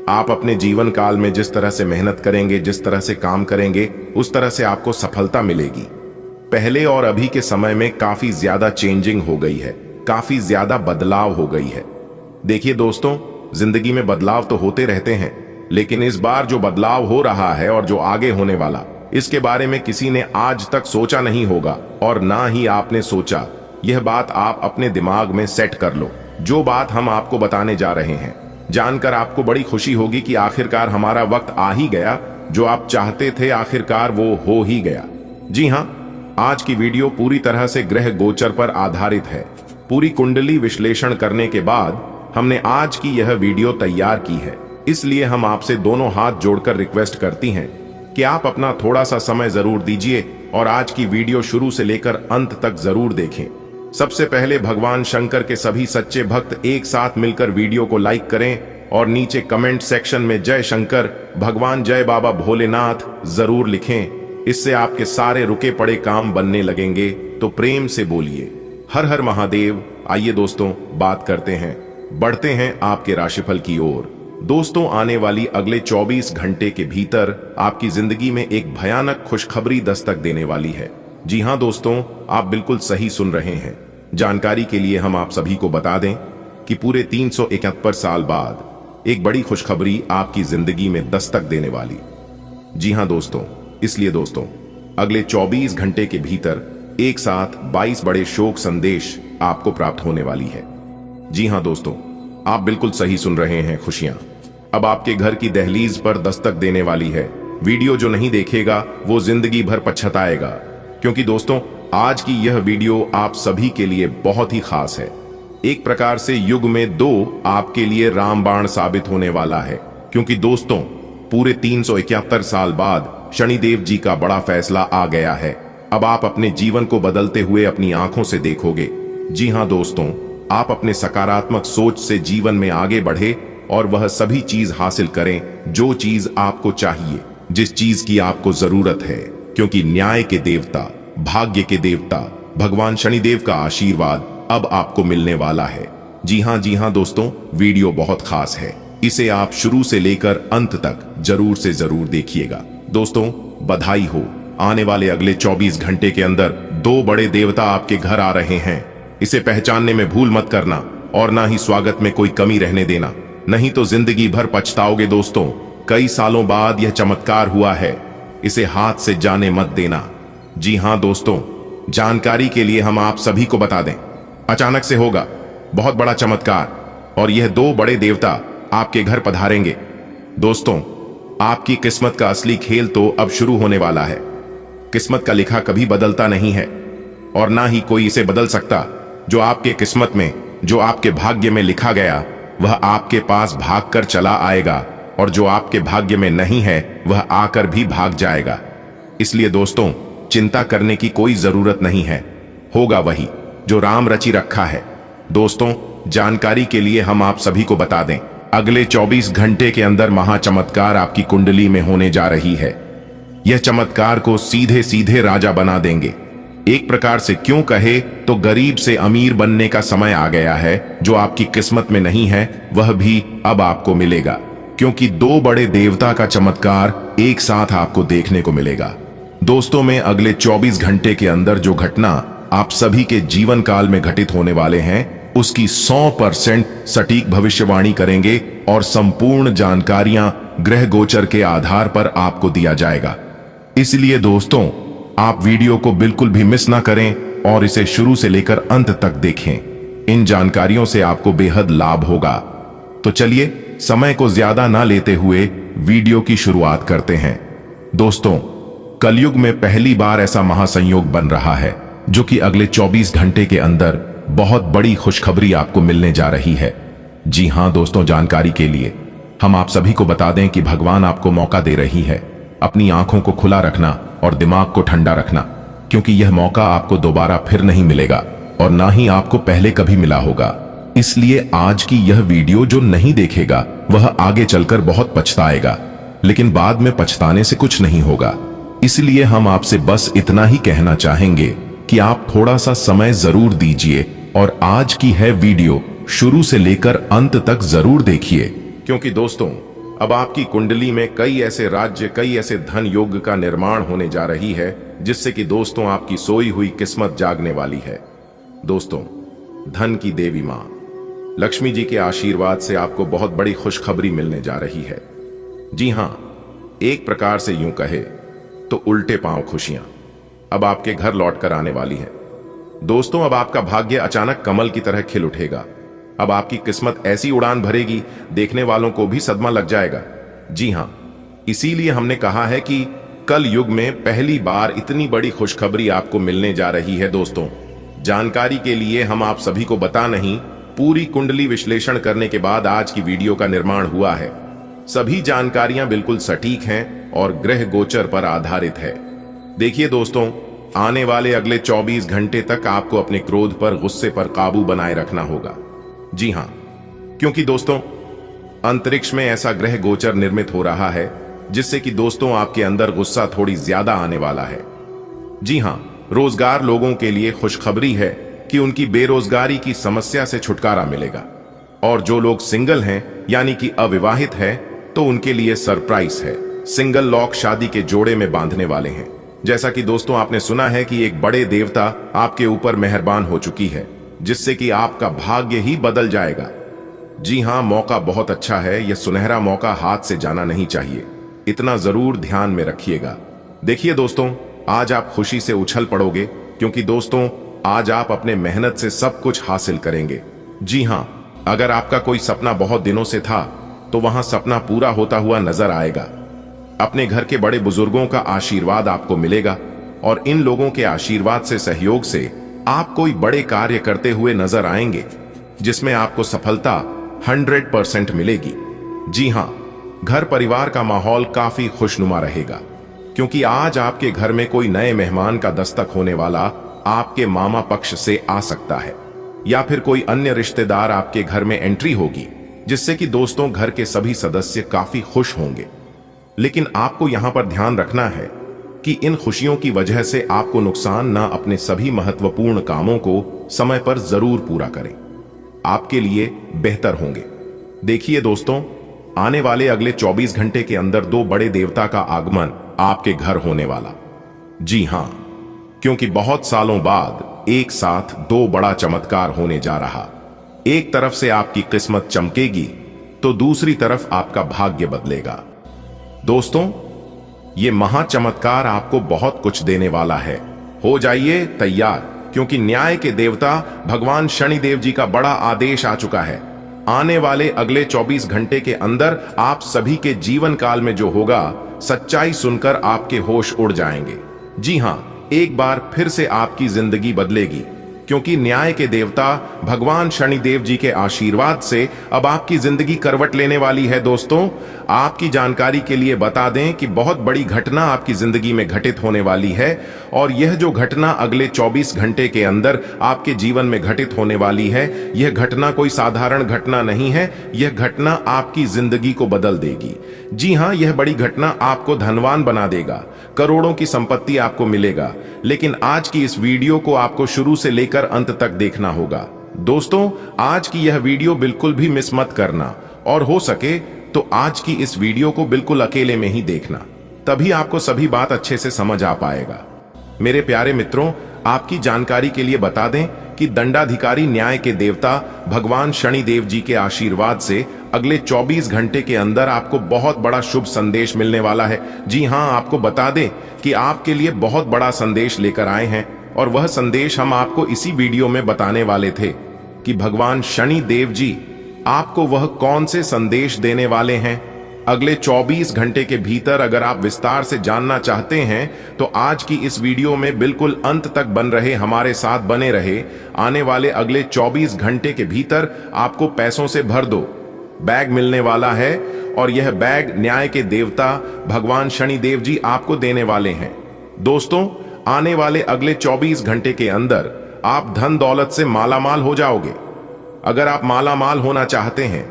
[SPEAKER 1] आप अपने जीवन काल में जिस तरह से मेहनत करेंगे, जिस तरह से काम करेंगे, उस तरह से आपको सफलता मिलेगी। पहले और अभी के समय में काफी ज्यादा चेंजिंग हो गई है, काफी ज्यादा बदलाव हो गई है। देखिए दोस्तों, जिंदगी में बदलाव तो होते रहते हैं, लेकिन इस बार जो बदलाव हो रहा है और जो आगे होने वाला, इसके बारे में किसी ने आज तक सोचा नहीं होगा, और ना ही आपने सोचा। यह बात आप अपने दिमाग में सेट कर लो। जो बात हम आपको बताने जा रहे हैं, जानकर आपको बड़ी खुशी होगी कि आखिरकार हमारा वक्त आ ही गया। जो आप चाहते थे आखिरकार वो हो ही गया। जी हां, आज की वीडियो पूरी तरह से ग्रह गोचर पर आधारित है। पूरी कुंडली विश्लेषण करने के बाद हमने आज की यह वीडियो तैयार की है। इसलिए हम आपसे दोनों हाथ जोड़कर रिक्वेस्ट करती हैं कि आप अपना थोड़ा सा समय जरूर दीजिए और आज की वीडियो शुरू से लेकर अंत तक जरूर देखें। सबसे पहले भगवान शंकर के सभी सच्चे भक्त एक साथ मिलकर वीडियो को लाइक करें और नीचे कमेंट सेक्शन में जय शंकर, भगवान जय बाबा भोलेनाथ जरूर लिखें। इससे आपके सारे रुके पड़े काम बनने लगेंगे। तो प्रेम से बोलिए हर हर महादेव। आइए दोस्तों, बात करते हैं, बढ़ते हैं आपके राशिफल की ओर। दोस्तों, आने वाली अगले 24 घंटे के भीतर आपकी जिंदगी में एक भयानक खुशखबरी दस्तक देने वाली है। जी हां दोस्तों, आप बिल्कुल सही सुन रहे हैं। जानकारी के लिए हम आप सभी को बता दें कि पूरे 371 साल बाद एक बड़ी खुशखबरी आपकी जिंदगी में दस्तक देने वाली। जी हां दोस्तों, इसलिए दोस्तों, अगले 24 घंटे के भीतर एक साथ 22 बड़े शोक संदेश आपको प्राप्त होने वाली है। जी हां दोस्तों, आप बिल्कुल सही सुन रहे हैं। खुशियां अब आपके घर की दहलीज पर दस्तक देने वाली है। वीडियो जो नहीं देखेगा वो जिंदगी भर पछताएगा, क्योंकि दोस्तों आज की यह वीडियो आप सभी के लिए बहुत ही खास है। एक प्रकार से युग में 2 आपके लिए रामबाण साबित होने वाला है। क्योंकि दोस्तों पूरे 371 साल बाद शनिदेव जी का बड़ा फैसला आ गया है। अब आप अपने जीवन को बदलते हुए अपनी आंखों से देखोगे। जी हां दोस्तों, आप अपने सकारात्मक सोच से जीवन में आगे बढ़े और वह सभी चीज हासिल करें जो चीज आपको चाहिए, जिस चीज की आपको जरूरत है, क्योंकि न्याय के देवता, भाग्य के देवता भगवान शनिदेव का आशीर्वाद अब आपको मिलने वाला है। जी हां दोस्तों, वीडियो बहुत खास है, इसे आप शुरू से लेकर अंत तक जरूर से जरूर देखिएगा। दोस्तों बधाई हो, आने वाले अगले 24 घंटे के अंदर 2 बड़े देवता आपके घर आ रहे हैं। इसे पहचानने में भूल मत करना और ना ही स्वागत में कोई कमी रहने देना, नहीं तो जिंदगी भर पछताओगे। दोस्तों कई सालों बाद यह चमत्कार हुआ है, इसे हाथ से जाने मत देना। जी हां दोस्तों, जानकारी के लिए हम आप सभी को बता दें, अचानक से होगा बहुत बड़ा चमत्कार और यह 2 बड़े देवता आपके घर पधारेंगे। दोस्तों आपकी किस्मत का असली खेल तो अब शुरू होने वाला है। किस्मत का लिखा कभी बदलता नहीं है और ना ही कोई इसे बदल सकता। जो आपके किस्मत में, जो आपके भाग्य में लिखा गया, वह आपके पास भागकर चला आएगा और जो आपके भाग्य में नहीं है वह आकर भी भाग जाएगा। इसलिए दोस्तों चिंता करने की कोई जरूरत नहीं है, होगा वही जो राम रचि रखा है। दोस्तों जानकारी के लिए हम आप सभी को बता दें, अगले 24 घंटे के अंदर महाचमत्कार आपकी कुंडली में होने जा रही है। यह चमत्कार को सीधे सीधे राजा बना देंगे। एक प्रकार से क्यों कहे तो गरीब से अमीर बनने का समय आ गया है। जो आपकी किस्मत में नहीं है वह भी अब आपको मिलेगा, क्योंकि 2 बड़े देवता का चमत्कार एक साथ आपको देखने को मिलेगा। दोस्तों में अगले 24 घंटे के अंदर जो घटना आप सभी के जीवन काल में घटित होने वाले हैं उसकी 100% सटीक भविष्यवाणी करेंगे और संपूर्ण जानकारियां ग्रह गोचर के आधार पर आपको दिया जाएगा। इसलिए दोस्तों आप वीडियो को बिल्कुल भी मिस ना करें और इसे शुरू से लेकर अंत तक देखें। इन जानकारियों से आपको बेहद लाभ होगा। तो चलिए समय को ज्यादा ना लेते हुए वीडियो की शुरुआत करते हैं। दोस्तों कलयुग में पहली बार ऐसा महासंयोग बन रहा है जो कि अगले 24 घंटे के अंदर बहुत बड़ी खुशखबरी आपको मिलने जा रही है। जी हां दोस्तों, जानकारी के लिए हम आप सभी को बता दें कि भगवान आपको मौका दे रही है अपनी आंखों को खुला रखना और दिमाग को ठंडा रखना, क्योंकि यह मौका आपको दोबारा फिर नहीं मिलेगा और ना ही आपको पहले कभी मिला होगा। इसलिए आज की यह वीडियो जो नहीं देखेगा वह आगे चलकर बहुत पछताएगा, लेकिन बाद में पछताने से कुछ नहीं होगा। इसलिए हम आपसे बस इतना ही कहना चाहेंगे कि आप थोड़ा सा समय जरूर दीजिए और आज की है वीडियो शुरू से लेकर अंत तक जरूर देखिए, क्योंकि दोस्तों अब आपकी कुंडली में कई ऐसे राज्य, कई ऐसे धन योग का निर्माण होने जा रही है, जिससे कि दोस्तों आपकी सोई हुई किस्मत जागने वाली है। दोस्तों धन की देवी मां लक्ष्मी जी के आशीर्वाद से आपको बहुत बड़ी खुशखबरी मिलने जा रही है। जी हां, एक प्रकार से यूं कहे तो उल्टे पांव खुशियां अब आपके घर लौट कर आने वाली है। दोस्तों अब आपका भाग्य अचानक कमल की तरह खिल उठेगा। अब आपकी किस्मत ऐसी उड़ान भरेगी, देखने वालों को भी सदमा लग जाएगा। जी हां, इसीलिए हमने कहा है कि कल युग में पहली बार इतनी बड़ी खुशखबरी आपको मिलने जा रही है। दोस्तों जानकारी के लिए हम आप सभी को बता नहीं, पूरी कुंडली विश्लेषण करने के बाद आज की वीडियो का निर्माण हुआ है। सभी जानकारियां बिल्कुल सटीक हैं और ग्रह गोचर पर आधारित है। देखिए दोस्तों, आने वाले अगले 24 घंटे तक आपको अपने क्रोध पर, गुस्से पर काबू बनाए रखना होगा। जी हां, क्योंकि दोस्तों अंतरिक्ष में ऐसा ग्रह गोचर निर्मित हो रहा है जिससे कि दोस्तों आपके अंदर गुस्सा थोड़ी ज्यादा आने वाला है। जी हां, रोजगार लोगों के लिए खुशखबरी है कि उनकी बेरोजगारी की समस्या से छुटकारा मिलेगा, और जो लोग सिंगल हैं यानी कि अविवाहित हैं तो उनके लिए सरप्राइज है। सिंगल लॉक शादी के जोड़े में बांधने वाले हैं। जैसा कि दोस्तों आपने सुना है कि एक बड़े देवता आपके ऊपर मेहरबान हो चुकी है, जिससे कि आपका भाग्य ही बदल जाएगा। जी हां, मौका बहुत अच्छा है, यह सुनहरा मौका हाथ से जाना नहीं चाहिए, इतना जरूर ध्यान में रखिएगा। देखिए दोस्तों, आज आप खुशी से उछल पड़ोगे, क्योंकि दोस्तों आज आप अपने मेहनत से सब कुछ हासिल करेंगे। जी हां, अगर आपका कोई सपना बहुत दिनों से था तो वहां सपना पूरा होता हुआ नजर आएगा। अपने घर के बड़े बुजुर्गों का आशीर्वाद आपको मिलेगा और इन लोगों के आशीर्वाद से, सहयोग से आप कोई बड़े कार्य करते हुए नजर आएंगे, जिसमें आपको सफलता 100% मिलेगी। जी हां, घर परिवार का माहौल काफी खुशनुमा रहेगा, क्योंकि आज आपके घर में कोई नए मेहमान का दस्तक होने वाला आपके मामा पक्ष से आ सकता है, या फिर कोई अन्य रिश्तेदार आपके घर में एंट्री होगी, जिससे कि दोस्तों घर के सभी सदस्य काफी खुश होंगे। लेकिन आपको यहां पर ध्यान रखना है कि इन खुशियों की वजह से आपको नुकसान ना अपने सभी महत्वपूर्ण कामों को समय पर जरूर पूरा करें, आपके लिए बेहतर होंगे। देखिए दोस्तों, आने वाले अगले 24 घंटे के अंदर 2 बड़े देवता का आगमन आपके घर होने वाला। जी हां, क्योंकि बहुत सालों बाद एक साथ 2 बड़ा चमत्कार होने जा रहा। एक तरफ से आपकी किस्मत चमकेगी तो दूसरी तरफ आपका भाग्य बदलेगा। दोस्तों, ये महाचमत्कार आपको बहुत कुछ देने वाला है। हो जाइए तैयार, क्योंकि न्याय के देवता भगवान शनिदेव जी का बड़ा आदेश आ चुका है। आने वाले अगले 24 घंटे के अंदर आप सभी के जीवन काल में जो होगा, सच्चाई सुनकर आपके होश उड़ जाएंगे। जी हां, एक बार फिर से आपकी जिंदगी बदलेगी, क्योंकि न्याय के देवता भगवान शनिदेव जी के आशीर्वाद से अब आपकी जिंदगी करवट लेने वाली है। दोस्तों, आपकी जानकारी के लिए बता दें कि बहुत बड़ी घटना आपकी जिंदगी में घटित होने वाली है, और यह जो घटना अगले 24 घंटे के अंदर आपके जीवन में घटित होने वाली है, यह घटना कोई साधारण घटना नहीं है। यह घटना आपकी जिंदगी को बदल देगी। जी हां, यह बड़ी घटना आपको धनवान बना देगा, करोड़ों की संपत्ति आपको मिलेगा। लेकिन आज की इस वीडियो को आपको शुरू से लेकर अंत तक देखना होगा। दोस्तों, आज की यह वीडियो बिल्कुल भी मिस मत करना, और हो सके तो आज की इस वीडियो को बिल्कुल अकेले में ही देखना, तभी आपको सभी बात अच्छे से समझ आ पाएगा। मेरे प्यारे मित्रों, आपकी जानकारी के लिए बता दें कि दंडाधिकारी न्याय के देवता भगवान शनिदेव जी के आशीर्वाद से अगले 24 घंटे के अंदर आपको बहुत बड़ा शुभ संदेश मिलने वाला है। जी हां, आपको बता दें कि आपके लिए बहुत बड़ा संदेश लेकर आए हैं, और वह संदेश हम आपको इसी वीडियो में बताने वाले थे कि भगवान शनिदेव जी आपको वह कौन से संदेश देने वाले हैं। अगले 24 घंटे के भीतर अगर आप विस्तार से जानना चाहते हैं तो आज की इस वीडियो में बिल्कुल अंत तक बन रहे, हमारे साथ बने रहे। आने वाले अगले 24 घंटे के भीतर आपको पैसों से भर दो बैग मिलने वाला है, और यह बैग न्याय के देवता भगवान शनिदेव जी आपको देने वाले हैं। दोस्तों, आने वाले अगले 24 घंटे के अंदर आप धन दौलत से मालामाल हो जाओगे। अगर आप मालामाल होना चाहते हैं,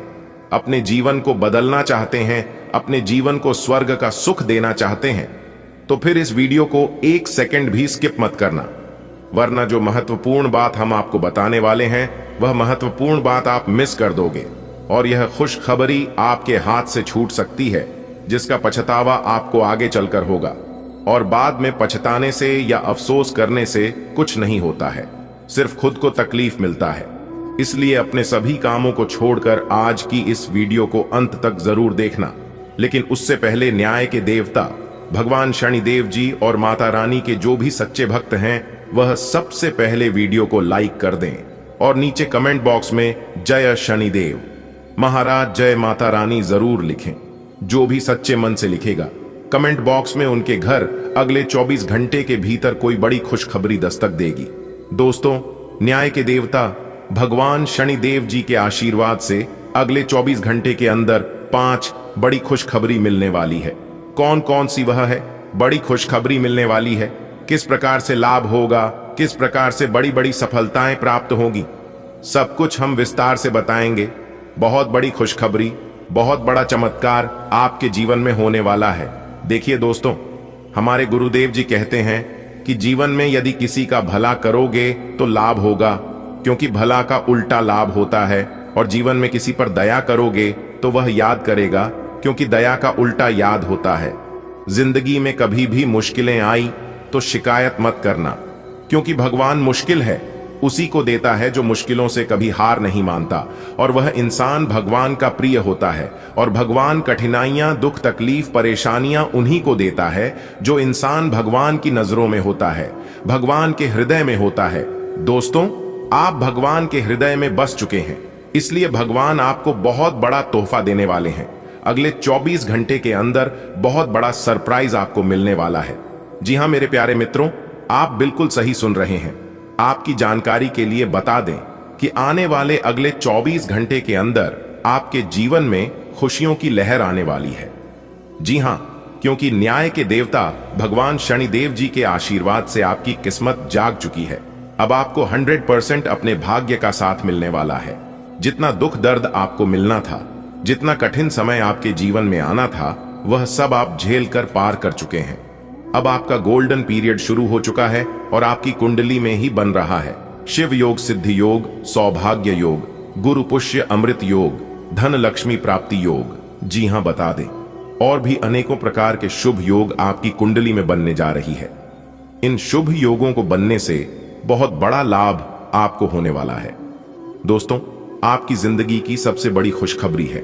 [SPEAKER 1] अपने जीवन को बदलना चाहते हैं, अपने जीवन को स्वर्ग का सुख देना चाहते हैं, तो फिर इस वीडियो को 1 सेकंड भी स्किप मत करना, वरना जो महत्वपूर्ण बात हम आपको बताने वाले हैं, वह महत्वपूर्ण बात आप मिस कर दोगे, और यह खुशखबरी आपके हाथ से छूट सकती है, जिसका पछतावा आपको आगे चलकर होगा। और बाद में पछताने से या अफसोस करने से कुछ नहीं होता है, सिर्फ खुद को तकलीफ मिलता है। इसलिए अपने सभी कामों को छोड़कर आज की इस वीडियो को अंत तक जरूर देखना। लेकिन उससे पहले न्याय के देवता भगवान शनिदेव जी और माता रानी के जो भी सच्चे भक्त हैं, वह सबसे पहले वीडियो को लाइक कर दें, और नीचे कमेंट बॉक्स में जय शनिदेव महाराज, जय माता रानी जरूर लिखें। जो भी सच्चे मन से लिखेगा, कमेंट बॉक्स में उनके घर अगले 24 घंटे के भीतर कोई बड़ी खुशखबरी दस्तक देगी। दोस्तों, न्याय के देवता भगवान शनिदेव जी के आशीर्वाद से अगले 24 घंटे के अंदर 5 बड़ी खुशखबरी मिलने वाली है। कौन कौन सी वह है बड़ी खुशखबरी मिलने वाली है, किस प्रकार से लाभ होगा, किस प्रकार से बड़ी बड़ी सफलताएं प्राप्त होगी, सब कुछ हम विस्तार से बताएंगे। बहुत बड़ी खुशखबरी, बहुत बड़ा चमत्कार आपके जीवन में होने वाला है। देखिए दोस्तों, हमारे गुरुदेव जी कहते हैं कि जीवन में यदि किसी का भला करोगे तो लाभ होगा, क्योंकि भला का उल्टा लाभ होता है, और जीवन में किसी पर दया करोगे तो वह याद करेगा, क्योंकि दया का उल्टा याद होता है। जिंदगी में कभी भी मुश्किलें आई तो शिकायत मत करना, क्योंकि भगवान मुश्किल है उसी को देता है जो मुश्किलों से कभी हार नहीं मानता, और वह इंसान भगवान का प्रिय होता है। और भगवान कठिनाइयां, दुख, तकलीफ, परेशानियां उन्हीं को देता है जो इंसान भगवान की नजरों में होता है, भगवान के हृदय में होता है। दोस्तों, आप भगवान के हृदय में बस चुके हैं, इसलिए भगवान आपको बहुत बड़ा तोहफा देने वाले हैं। अगले 24 घंटे के अंदर बहुत बड़ा सरप्राइज आपको मिलने वाला है। जी हां मेरे प्यारे मित्रों, आप बिल्कुल सही सुन रहे हैं। आपकी जानकारी के लिए बता दें कि आने वाले अगले 24 घंटे के अंदर आपके जीवन में खुशियों की लहर आने वाली है। जी हां, क्योंकि न्याय के देवता भगवान शनिदेव जी के आशीर्वाद से आपकी किस्मत जाग चुकी है। अब आपको 100% अपने भाग्य का साथ मिलने वाला है। जितना दुख दर्द आपको मिलना था, जितना कठिन समय आपके जीवन में आना था, वह सब आप झेल कर पार कर चुके हैं। अब आपका गोल्डन पीरियड शुरू हो चुका है और आपकी कुंडली में ही बन रहा है शिव योग, सिद्धि योग, सौभाग्य योग, गुरु पुष्य अमृत योग, धन लक्ष्मी प्राप्ति योग। जी हां, बता दें, और भी अनेकों प्रकार के शुभ योग आपकी कुंडली में बनने जा रही है। इन शुभ योगों को बनने से बहुत बड़ा लाभ आपको होने वाला है। दोस्तों, आपकी जिंदगी की सबसे बड़ी खुशखबरी है,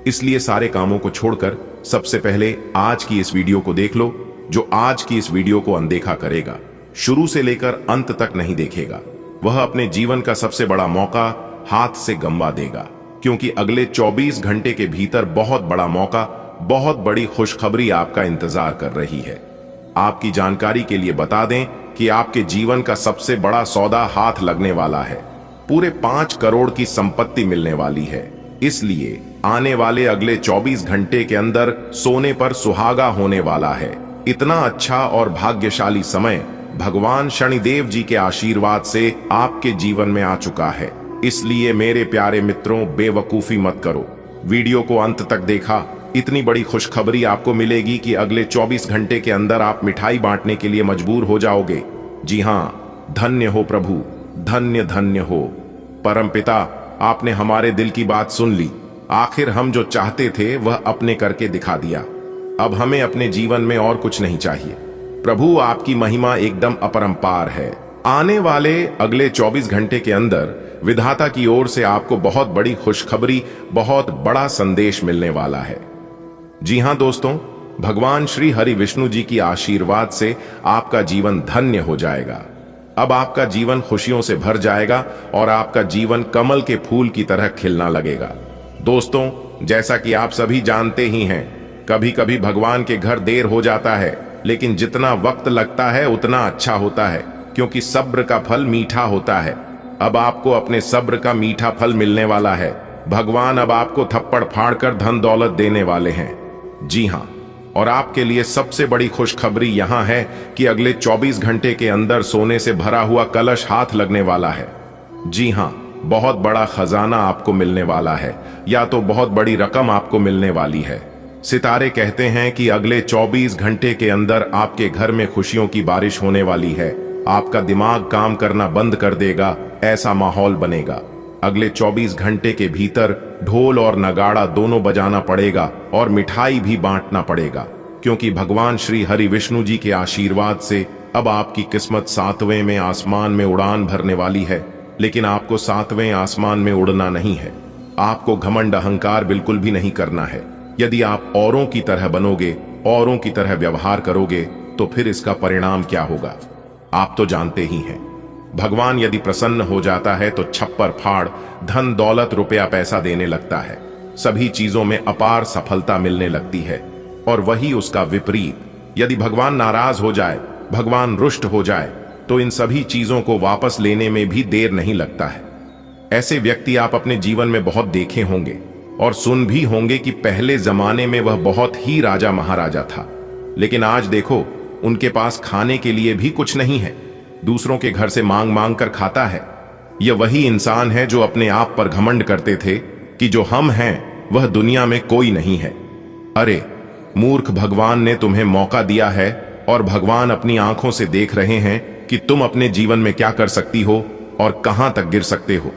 [SPEAKER 1] इसलिए सारे कामों को छोड़कर सबसे पहले आज की इस वीडियो को देख लो। जो आज की इस वीडियो को अनदेखा करेगा, शुरू से लेकर अंत तक नहीं देखेगा, वह अपने जीवन का सबसे बड़ा मौका हाथ से गंवा देगा। क्योंकि अगले 24 घंटे के भीतर बहुत बड़ा मौका, बहुत बड़ी खुशखबरी आपका इंतजार कर रही है। आपकी जानकारी के लिए बता दें कि आपके जीवन का सबसे बड़ा सौदा हाथ लगने वाला है। पूरे 5 करोड़ की संपत्ति मिलने वाली है। इसलिए आने वाले अगले 24 घंटे के अंदर सोने पर सुहागा होने वाला है। इतना अच्छा और भाग्यशाली समय भगवान शनिदेव जी के आशीर्वाद से आपके जीवन में आ चुका है। इसलिए मेरे प्यारे मित्रों, बेवकूफी मत करो। वीडियो को अंत तक देखा, इतनी बड़ी खुशखबरी आपको मिलेगी कि अगले 24 घंटे के अंदर आप मिठाई बांटने के लिए मजबूर हो जाओगे। जी हां, धन्य हो प्रभु, धन्य धन्य हो। परमपिता, आपने हमारे दिल की बात सुन ली। आखिर हम जो चाहते थे वह अपने करके दिखा दिया। अब हमें अपने जीवन में और कुछ नहीं चाहिए। प्रभु, आपकी महिमा एकदम अपरंपार है। आने वाले अगले 24 घंटे के अंदर विधाता की ओर से आपको बहुत बड़ी खुशखबरी, बहुत बड़ा संदेश मिलने वाला है। जी हां दोस्तों, भगवान श्री हरि विष्णु जी की आशीर्वाद से आपका जीवन धन्य हो जाएगा। अब आपका जीवन खुशियों से भर जाएगा और आपका जीवन कमल के फूल की तरह खिलना लगेगा। दोस्तों, जैसा कि आप सभी जानते ही हैं, कभी कभी भगवान के घर देर हो जाता है, लेकिन जितना वक्त लगता है उतना अच्छा होता है, क्योंकि सब्र का फल मीठा होता है। अब आपको अपने सब्र का मीठा फल मिलने वाला है। भगवान अब आपको थप्पड़ फाड़कर धन दौलत देने वाले हैं। जी हां, और आपके लिए सबसे बड़ी खुशखबरी यहां है कि अगले 24 घंटे के अंदर सोने से भरा हुआ कलश हाथ लगने वाला है। जी हां, बहुत बड़ा खजाना आपको मिलने वाला है, या तो बहुत बड़ी रकम आपको मिलने वाली है। सितारे कहते हैं कि अगले 24 घंटे के अंदर आपके घर में खुशियों की बारिश होने वाली है। आपका दिमाग काम करना बंद कर देगा, ऐसा माहौल बनेगा। अगले 24 घंटे के भीतर ढोल और नगाड़ा दोनों बजाना पड़ेगा और मिठाई भी बांटना पड़ेगा, क्योंकि भगवान श्री हरि विष्णु जी के आशीर्वाद से अब आपकी किस्मत 7वें में आसमान में उड़ान भरने वाली है। लेकिन आपको 7वें आसमान में उड़ना नहीं है। आपको घमंड अहंकार बिल्कुल भी नहीं करना है। यदि आप औरों की तरह बनोगे, औरों की तरह व्यवहार करोगे, तो फिर इसका परिणाम क्या होगा आप तो जानते ही हैं। भगवान यदि प्रसन्न हो जाता है तो छप्पर फाड़, धन दौलत, रुपया पैसा देने लगता है। सभी चीजों में अपार सफलता मिलने लगती है। और वही उसका विपरीत, यदि भगवान नाराज हो जाए, भगवान रुष्ट हो जाए, तो इन सभी चीजों को वापस लेने में भी देर नहीं लगता है। ऐसे व्यक्ति आप अपने जीवन में बहुत देखे होंगे और सुन भी होंगे कि पहले जमाने में वह बहुत ही राजा महाराजा था, लेकिन आज देखो उनके पास खाने के लिए भी कुछ नहीं है। दूसरों के घर से मांग मांग कर खाता है। यह वही इंसान है जो अपने आप पर घमंड करते थे कि जो हम हैं वह दुनिया में कोई नहीं है। अरे मूर्ख, भगवान ने तुम्हें मौका दिया है और भगवान अपनी आंखों से देख रहे हैं कि तुम अपने जीवन में क्या कर सकती हो और कहां तक गिर सकते हो।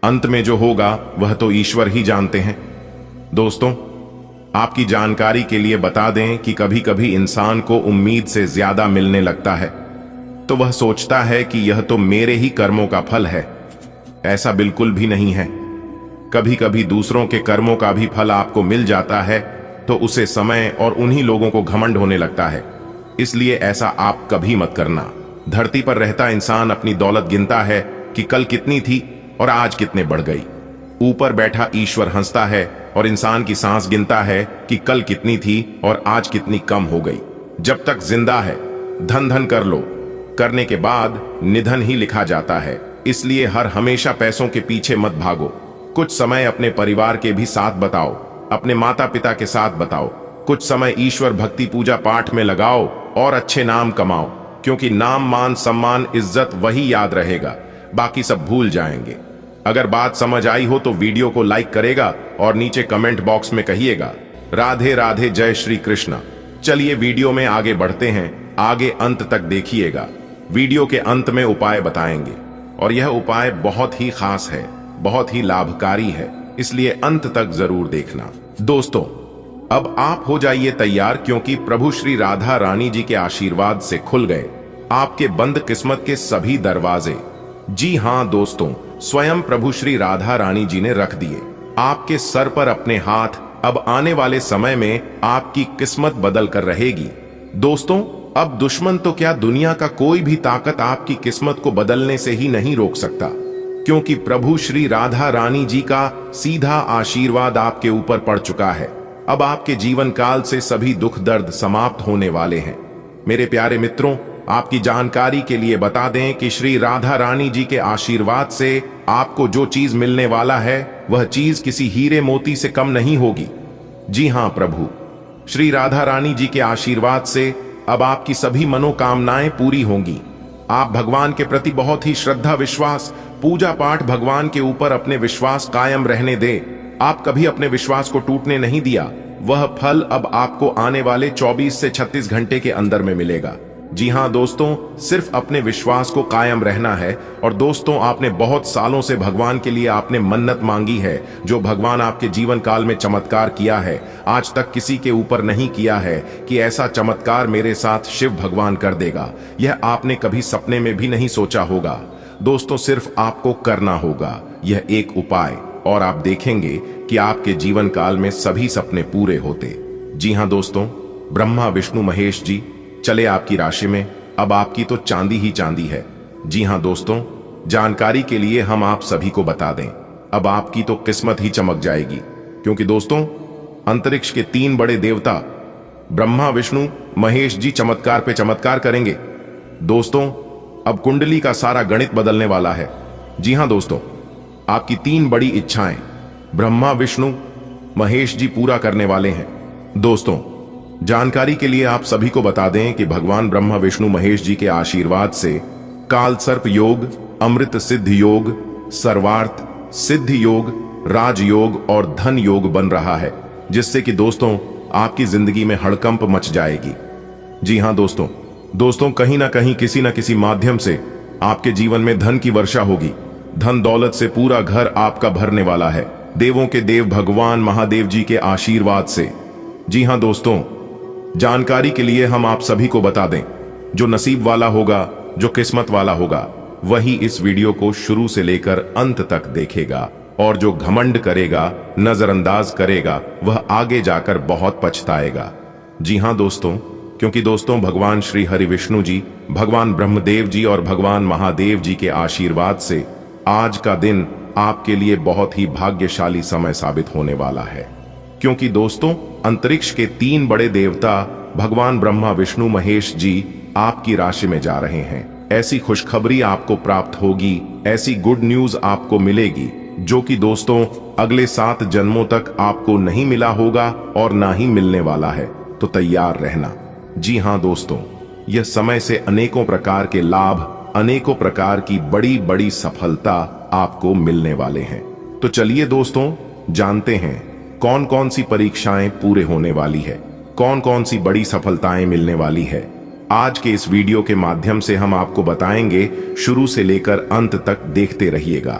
[SPEAKER 1] अंत में जो होगा वह तो ईश्वर ही जानते हैं। दोस्तों, आपकी जानकारी के लिए बता दें कि कभी कभी इंसान को उम्मीद से ज्यादा मिलने लगता है, तो वह सोचता है कि यह तो मेरे ही कर्मों का फल है। ऐसा बिल्कुल भी नहीं है। कभी कभी दूसरों के कर्मों का भी फल आपको मिल जाता है, तो उसे समय और उन्हीं लोगों को घमंड होने लगता है। इसलिए ऐसा आप कभी मत करना। धरती पर रहता इंसान अपनी दौलत गिनता है कि कल कितनी थी और आज कितने बढ़ गई। ऊपर बैठा ईश्वर हंसता है और इंसान की सांस गिनता है कि कल कितनी थी और आज कितनी कम हो गई। जब तक जिंदा है धन धन कर लो, करने के बाद निधन ही लिखा जाता है। इसलिए हर हमेशा पैसों के पीछे मत भागो। कुछ समय अपने परिवार के भी साथ बताओ। अपने माता पिता के साथ बताओ, कुछ समय ईश्वर भक्ति पूजा पाठ में लगाओ और अच्छे नाम कमाओ, क्योंकि नाम मान सम्मान इज्जत वही याद रहेगा, बाकी सब भूल जाएंगे। अगर बात समझ आई हो तो वीडियो को लाइक करेगा और नीचे कमेंट बॉक्स में कहिएगा राधे राधे, जय श्री कृष्ण। चलिए वीडियो में आगे बढ़ते हैं, आगे अंत तक देखिएगा। वीडियो के अंत में उपाय बताएंगे और यह उपाय बहुत ही खास है, बहुत ही लाभकारी है, इसलिए अंत तक जरूर देखना। दोस्तों, अब आप हो जाइए तैयार, क्योंकि प्रभु श्री राधा रानी जी के आशीर्वाद से खुल गए आपके बंद किस्मत के सभी दरवाजे। जी हां दोस्तों, स्वयं प्रभु श्री राधा रानी जी ने रख दिए आपके सर पर अपने हाथ। अब आने वाले समय में आपकी किस्मत बदल कर रहेगी। दोस्तों, अब दुश्मन तो क्या, दुनिया का कोई भी ताकत आपकी किस्मत को बदलने से ही नहीं रोक सकता, क्योंकि प्रभु श्री राधा रानी जी का सीधा आशीर्वाद आपके ऊपर पड़ चुका है। अब आपके जीवन काल से सभी दुख दर्द समाप्त होने वाले हैं। मेरे प्यारे मित्रों, आपकी जानकारी के लिए बता दें कि श्री राधा रानी जी के आशीर्वाद से आपको जो चीज मिलने वाला है वह चीज किसी हीरे मोती से कम नहीं होगी। जी हां, प्रभु श्री राधा रानी जी के आशीर्वाद से अब आपकी सभी मनोकामनाएं पूरी होंगी। आप भगवान के प्रति बहुत ही श्रद्धा विश्वास, पूजा पाठ, भगवान के ऊपर अपने विश्वास कायम रहने दें। आप कभी अपने विश्वास को टूटने नहीं दिया। वह फल अब आपको आने वाले 24 से 36 घंटे के अंदर में मिलेगा। जी हां दोस्तों, सिर्फ अपने विश्वास को कायम रहना है। और दोस्तों, आपने बहुत सालों से भगवान के लिए आपने मन्नत मांगी है, जो भगवान आपके जीवन काल में चमत्कार किया है, आज तक किसी के ऊपर नहीं किया है कि ऐसा चमत्कार मेरे साथ शिव भगवान कर देगा। यह आपने कभी सपने में भी नहीं सोचा होगा। दोस्तों, सिर्फ आपको करना होगा यह एक उपाय, और आप देखेंगे कि आपके जीवन काल में सभी सपने पूरे होते। जी हां दोस्तों, ब्रह्मा विष्णु महेश जी चले आपकी राशि में। अब आपकी तो चांदी ही चांदी है। जी हां दोस्तों, जानकारी के लिए हम आप सभी को बता दें, अब आपकी तो किस्मत ही चमक जाएगी, क्योंकि दोस्तों, अंतरिक्ष के 3 बड़े देवता ब्रह्मा विष्णु महेश जी चमत्कार पे चमत्कार करेंगे। दोस्तों, अब कुंडली का सारा गणित बदलने वाला है। जी हां दोस्तों, आपकी 3 बड़ी इच्छाएं ब्रह्मा विष्णु महेश जी पूरा करने वाले हैं। दोस्तों, जानकारी के लिए आप सभी को बता दें कि भगवान ब्रह्मा विष्णु महेश जी के आशीर्वाद से काल सर्प योग, अमृत सिद्ध योग, सर्वार्थ सिद्ध योग, राजयोग और धन योग बन रहा है, जिससे कि दोस्तों आपकी जिंदगी में हड़कंप मच जाएगी। जी हां दोस्तों, कहीं ना कहीं किसी न किसी माध्यम से आपके जीवन में धन की वर्षा होगी। धन दौलत से पूरा घर आपका भरने वाला है, देवों के देव भगवान महादेव जी के आशीर्वाद से। जी हां दोस्तों, जानकारी के लिए हम आप सभी को बता दें, जो नसीब वाला होगा, जो किस्मत वाला होगा, वही इस वीडियो को शुरू से लेकर अंत तक देखेगा, और जो घमंड करेगा, नजरअंदाज करेगा, वह आगे जाकर बहुत पछताएगा। जी हां दोस्तों, क्योंकि दोस्तों, भगवान श्री हरि विष्णु जी, भगवान ब्रह्मदेव जी और भगवान महादेव जी के आशीर्वाद से आज का दिन आपके लिए बहुत ही भाग्यशाली समय साबित होने वाला है। क्योंकि दोस्तों, अंतरिक्ष के 3 बड़े देवता भगवान ब्रह्मा विष्णु महेश जी आपकी राशि में जा रहे हैं। ऐसी खुशखबरी आपको प्राप्त होगी, ऐसी गुड न्यूज आपको मिलेगी, जो कि दोस्तों अगले 7 जन्मों तक आपको नहीं मिला होगा और ना ही मिलने वाला है। तो तैयार रहना। जी हां दोस्तों, यह समय से अनेकों प्रकार के लाभ, अनेकों प्रकार की बड़ी बड़ी सफलता आपको मिलने वाले हैं। तो चलिए दोस्तों, जानते हैं कौन कौन सी परीक्षाएं पूरे होने वाली है, कौन कौन सी बड़ी सफलताएं मिलने वाली है। आज के इस वीडियो के माध्यम से हम आपको बताएंगे, शुरू से लेकर अंत तक देखते रहिएगा।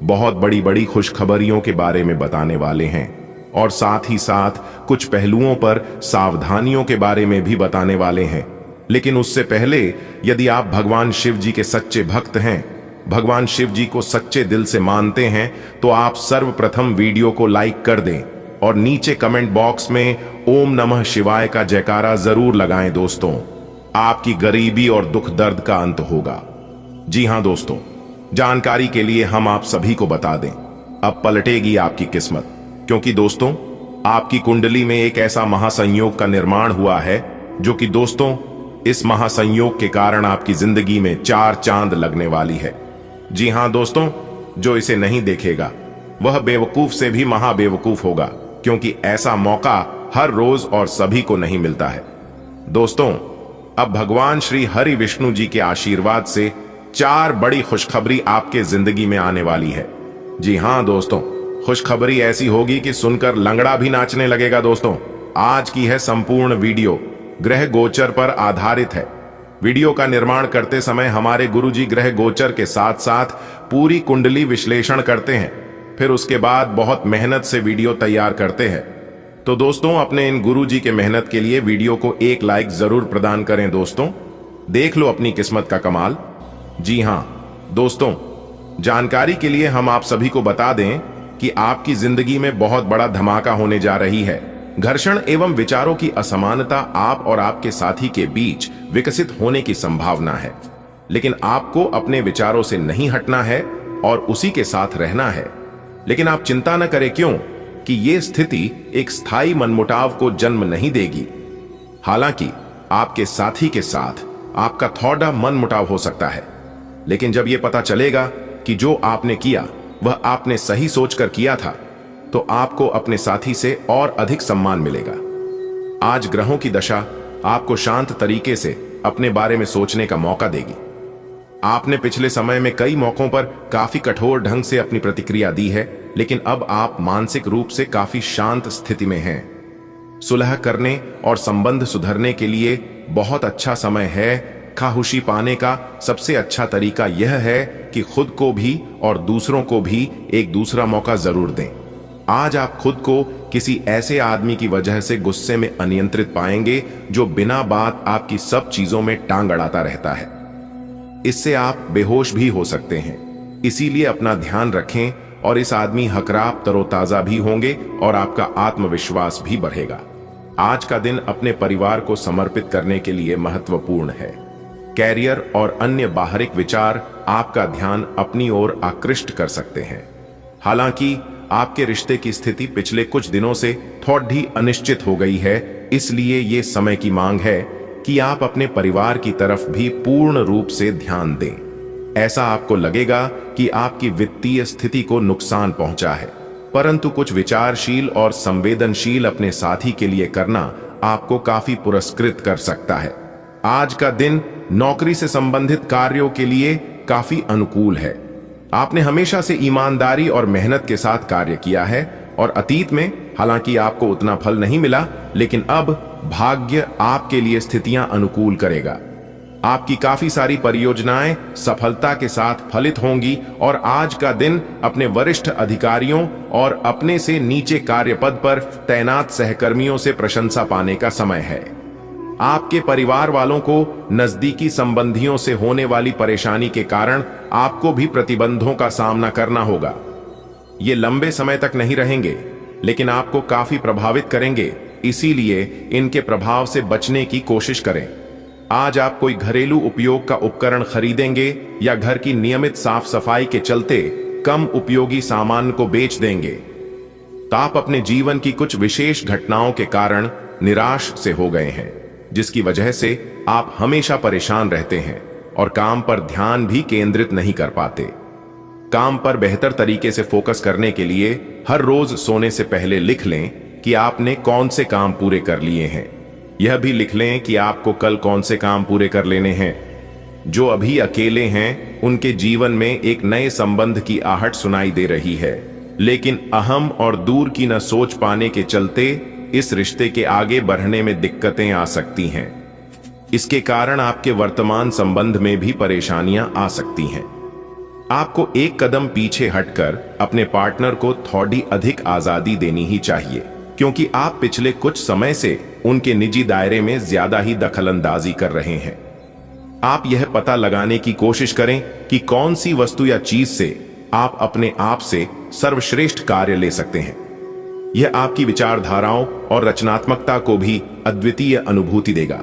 [SPEAKER 1] बहुत बड़ी बड़ी खुशखबरियों के बारे में बताने वाले हैं, और साथ ही साथ कुछ पहलुओं पर सावधानियों के बारे में भी बताने वाले हैं। लेकिन उससे पहले, यदि आप भगवान शिव जी के सच्चे भक्त हैं, भगवान शिव जी को सच्चे दिल से मानते हैं, तो आप सर्वप्रथम वीडियो को लाइक कर दें और नीचे कमेंट बॉक्स में ओम नमः शिवाय का जयकारा जरूर लगाएं। दोस्तों, आपकी गरीबी और दुख दर्द का अंत होगा। जी हां दोस्तों, जानकारी के लिए हम आप सभी को बता दें, अब पलटेगी आपकी किस्मत, क्योंकि दोस्तों आपकी कुंडली में एक ऐसा महासंयोग का निर्माण हुआ है, जो कि दोस्तों इस महासंयोग के कारण आपकी जिंदगी में 4 चांद लगने वाली है। जी हां दोस्तों, जो इसे नहीं देखेगा वह बेवकूफ से भी महाबेवकूफ होगा, क्योंकि ऐसा मौका हर रोज और सभी को नहीं मिलता है। दोस्तों, अब भगवान श्री हरि विष्णु जी के आशीर्वाद से 4 बड़ी खुशखबरी आपके जिंदगी में आने वाली है। जी हां दोस्तों, खुशखबरी ऐसी होगी कि सुनकर लंगड़ा भी नाचने लगेगा। दोस्तों, आज की है संपूर्ण वीडियो ग्रह गोचर पर आधारित है। वीडियो का निर्माण करते समय हमारे गुरुजी ग्रह गोचर के साथ साथ पूरी कुंडली विश्लेषण करते हैं, फिर उसके बाद बहुत मेहनत से वीडियो तैयार करते हैं। तो दोस्तों, अपने इन गुरुजी के मेहनत के लिए वीडियो को एक लाइक जरूर प्रदान करें। दोस्तों, देख लो अपनी किस्मत का कमाल। जी हां दोस्तों, जानकारी के लिए हम आप सभी को बता दें कि आपकी जिंदगी में बहुत बड़ा धमाका होने जा रही है। घर्षण एवं विचारों की असमानता आप और आपके साथी के बीच विकसित होने की संभावना है, लेकिन आपको अपने विचारों से नहीं हटना है और उसी के साथ रहना है। लेकिन आप चिंता न करें, क्यों कि यह स्थिति एक स्थायी मनमुटाव को जन्म नहीं देगी। हालांकि आपके साथी के साथ आपका थोड़ा मनमुटाव हो सकता है, लेकिन जब यह पता चलेगा कि जो आपने किया वह आपने सही सोचकर किया था, तो आपको अपने साथी से और अधिक सम्मान मिलेगा। आज ग्रहों की दशा आपको शांत तरीके से अपने बारे में सोचने का मौका देगी। आपने पिछले समय में कई मौकों पर काफी कठोर ढंग से अपनी प्रतिक्रिया दी है, लेकिन अब आप मानसिक रूप से काफी शांत स्थिति में हैं। सुलह करने और संबंध सुधरने के लिए बहुत अच्छा समय है। खाहुशी पाने का सबसे अच्छा तरीका यह है कि खुद को भी और दूसरों को भी एक दूसरा मौका जरूर दें। आज आप खुद को किसी ऐसे आदमी की वजह से गुस्से में अनियंत्रित पाएंगे जो बिना बात आपकी सब चीजों में टांग अड़ाता रहता है। इससे आप बेहोश भी हो सकते हैं। इसीलिए अपना ध्यान रखें और इस आदमी हकराप तरोताजा भी होंगे और आपका आत्मविश्वास भी बढ़ेगा। आज का दिन अपने परिवार को समर्पित करने के लिए महत्वपूर्ण है। कैरियर और अन्य बाहरिक विचार आपका ध्यान अपनी ओर आकृष्ट कर सकते हैं। हालांकि आपके रिश्ते की स्थिति पिछले कुछ दिनों से थोड़ी अनिश्चित हो गई है, इसलिए ये समय की मांग है कि आप अपने परिवार की तरफ भी पूर्ण रूप से ध्यान दें। ऐसा आपको लगेगा कि आपकी वित्तीय स्थिति को नुकसान पहुंचा है, परंतु कुछ विचारशील और संवेदनशील अपने साथी के लिए करना आपको काफी पुरस्कृत कर सकता है। आज का दिन नौकरी से संबंधित कार्यों के लिए काफी अनुकूल है। आपने हमेशा से ईमानदारी और मेहनत के साथ कार्य किया है और अतीत में हालांकि आपको उतना फल नहीं मिला, लेकिन अब भाग्य आपके लिए स्थितियां अनुकूल करेगा। आपकी काफी सारी परियोजनाएं सफलता के साथ फलित होंगी और आज का दिन अपने वरिष्ठ अधिकारियों और अपने से नीचे कार्यपद पर तैनात सहकर्मियों से प्रशंसा पाने का समय है। आपके परिवार वालों को नजदीकी संबंधियों से होने वाली परेशानी के कारण आपको भी प्रतिबंधों का सामना करना होगा। ये लंबे समय तक नहीं रहेंगे, लेकिन आपको काफी प्रभावित करेंगे, इसीलिए इनके प्रभाव से बचने की कोशिश करें। आज आप कोई घरेलू उपयोग का उपकरण खरीदेंगे या घर की नियमित साफ सफाई के चलते कम उपयोगी सामान को बेच देंगे। तो आप अपने जीवन की कुछ विशेष घटनाओं के कारण निराश से हो गए हैं, जिसकी वजह से आप हमेशा परेशान रहते हैं और काम पर ध्यान भी केंद्रित नहीं कर पाते। काम पर बेहतर तरीके से फोकस करने के लिए हर रोज सोने से पहले लिख लें कि आपने कौन से काम पूरे कर लिए हैं। यह भी लिख लें कि आपको कल कौन से काम पूरे कर लेने हैं। जो अभी अकेले हैं उनके जीवन में एक नए संबंध की आहट सुनाई दे रही है, लेकिन अहम और दूर की न सोच पाने के चलते इस रिश्ते के आगे बढ़ने में दिक्कतें आ सकती हैं। इसके कारण आपके वर्तमान संबंध में भी परेशानियां आ सकती हैं। आपको एक कदम पीछे हटकर अपने पार्टनर को थोड़ी अधिक आजादी देनी ही चाहिए, क्योंकि आप पिछले कुछ समय से उनके निजी दायरे में ज्यादा ही दखलंदाजी कर रहे हैं। आप यह पता लगाने की कोशिश करें कि कौन सी वस्तु या चीज से आप अपने आप से सर्वश्रेष्ठ कार्य ले सकते हैं। यह आपकी विचारधाराओं और रचनात्मकता को भी अद्वितीय अनुभूति देगा।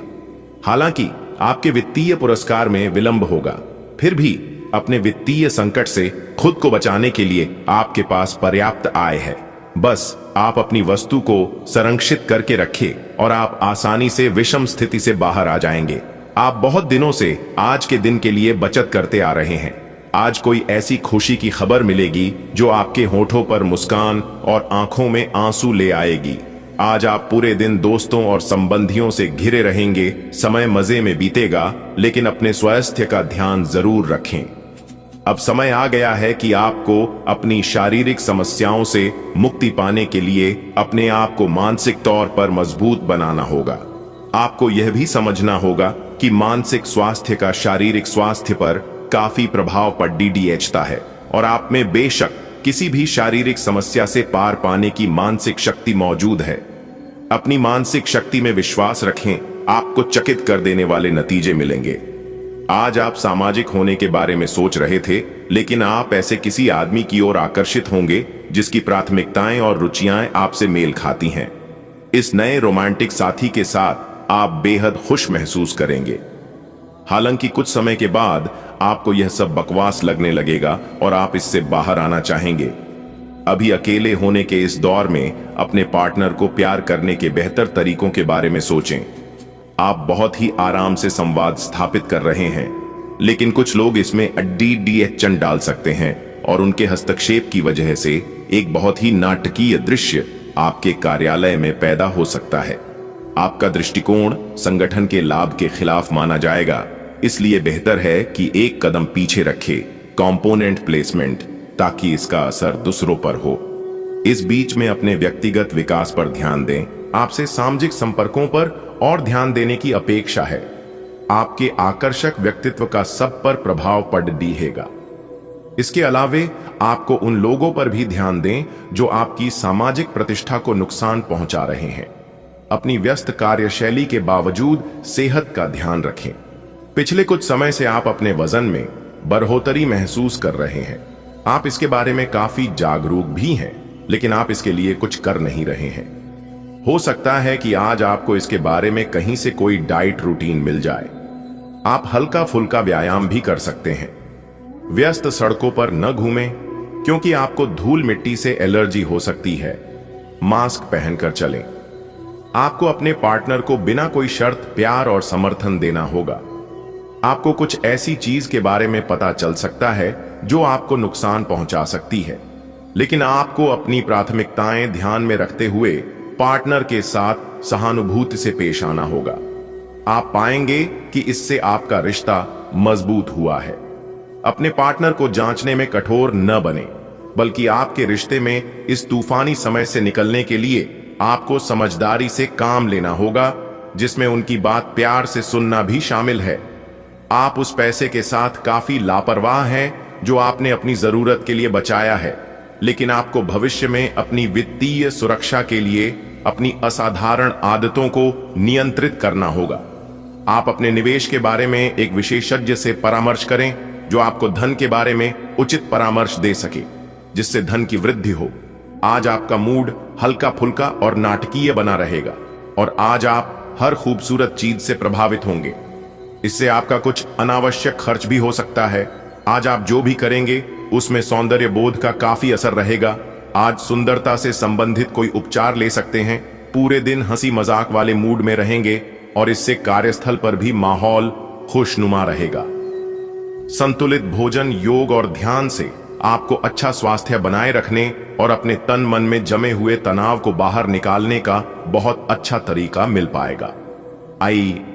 [SPEAKER 1] हालांकि आपके वित्तीय पुरस्कार में विलंब होगा, फिर भी अपने वित्तीय संकट से खुद को बचाने के लिए आपके पास पर्याप्त आय है। बस आप अपनी वस्तु को संरक्षित करके रखें और आप आसानी से विषम स्थिति से बाहर आ जाएंगे। आप बहुत दिनों से आज के दिन के लिए बचत करते आ रहे हैं, आज कोई ऐसी खुशी की खबर मिलेगी जो आपके होठों पर मुस्कान और आंखों में आंसू ले आएगी। आज आप पूरे दिन दोस्तों और संबंधियों से घिरे रहेंगे, समय मजे में बीतेगा, लेकिन अपने स्वास्थ्य का ध्यान जरूर रखें। अब समय आ गया है कि आपको अपनी शारीरिक समस्याओं से मुक्ति पाने के लिए अपने आप को मानसिक तौर पर मजबूत बनाना होगा। आपको यह भी समझना होगा कि मानसिक स्वास्थ्य का शारीरिक स्वास्थ्य पर काफी प्रभाव पड़ता है और आप में बेशक किसी भी शारीरिक समस्या से पार पाने की मानसिक शक्ति मौजूद है। अपनी मानसिक शक्ति में विश्वास रखें, आपको चकित कर देने वाले नतीजे मिलेंगे। आज आप सामाजिक होने के बारे में सोच रहे थे, लेकिन आप ऐसे किसी आदमी की ओर आकर्षित होंगे जिसकी प्राथमिकताएं और रुचियां आपसे मेल खाती हैं। इस नए रोमांटिक साथी के साथ आप बेहद खुश महसूस करेंगे। हालांकि कुछ समय के बाद आपको यह सब बकवास लगने लगेगा और आप इससे बाहर आना चाहेंगे। अभी अकेले होने के इस दौर में अपने पार्टनर को प्यार करने के बेहतर तरीकों के बारे में सोचें। आप बहुत ही आराम से संवाद स्थापित कर रहे हैं, लेकिन कुछ लोग इसमें अड़चन डाल सकते हैं और उनके हस्तक्षेप की वजह से एक बहुत ही नाटकीय दृश्य आपके कार्यालय में पैदा हो सकता है। आपका दृष्टिकोण संगठन के लाभ के खिलाफ माना जाएगा, इसलिए बेहतर है कि एक कदम पीछे रखें कंपोनेंट प्लेसमेंट, ताकि इसका असर दूसरों पर हो। इस बीच में अपने व्यक्तिगत विकास पर ध्यान दें। आपसे सामाजिक संपर्कों पर और ध्यान देने की अपेक्षा है। आपके आकर्षक व्यक्तित्व का सब पर प्रभाव पड़ेगा। इसके अलावे आपको उन लोगों पर भी ध्यान दें जो आपकी सामाजिक प्रतिष्ठा को नुकसान पहुंचा रहे हैं। अपनी व्यस्त कार्यशैली के बावजूद सेहत का ध्यान रखें। पिछले कुछ समय से आप अपने वजन में बढ़ोतरी महसूस कर रहे हैं। आप इसके बारे में काफी जागरूक भी हैं, लेकिन आप इसके लिए कुछ कर नहीं रहे हैं। हो सकता है कि आज आपको इसके बारे में कहीं से कोई डाइट रूटीन मिल जाए। आप हल्का फुल्का व्यायाम भी कर सकते हैं। व्यस्त सड़कों पर न घूमें, क्योंकि आपको धूल मिट्टी से एलर्जी हो सकती है। मास्क पहनकर चलें। आपको अपने पार्टनर को बिना कोई शर्त प्यार और समर्थन देना होगा। आपको कुछ ऐसी चीज के बारे में पता चल सकता है जो आपको नुकसान पहुंचा सकती है, लेकिन आपको अपनी प्राथमिकताएं ध्यान में रखते हुए पार्टनर के साथ सहानुभूति से पेश आना होगा। आप पाएंगे कि इससे आपका रिश्ता मजबूत हुआ है। अपने पार्टनर को जांचने में कठोर न बने, बल्कि आपके रिश्ते में इस तूफानी समय से निकलने के लिए आपको समझदारी से काम लेना होगा, जिसमें उनकी बात प्यार से सुनना भी शामिल है। आप उस पैसे के साथ काफी लापरवाह हैं जो आपने अपनी जरूरत के लिए बचाया है, लेकिन आपको भविष्य में अपनी वित्तीय सुरक्षा के लिए अपनी असाधारण आदतों को नियंत्रित करना होगा। आप अपने निवेश के बारे में एक विशेषज्ञ से परामर्श करें जो आपको धन के बारे में उचित परामर्श दे सके, जिससे धन की वृद्धि हो। आज आपका मूड हल्का फुल्का और नाटकीय बना रहेगा और आज आप हर खूबसूरत चीज से प्रभावित होंगे। इससे आपका कुछ अनावश्यक खर्च भी हो सकता है। आज आप जो भी करेंगे उसमें सौंदर्य बोध का काफी असर रहेगा। आज सुंदरता से संबंधित कोई उपचार ले सकते हैं। पूरे दिन हंसी मजाक वाले मूड में रहेंगे और इससे कार्यस्थल पर भी माहौल खुशनुमा रहेगा। संतुलित भोजन, योग और ध्यान से आपको अच्छा स्वास्थ्य बनाए रखने और अपने तन मन में जमे हुए तनाव को बाहर निकालने का बहुत अच्छा तरीका मिल पाएगा।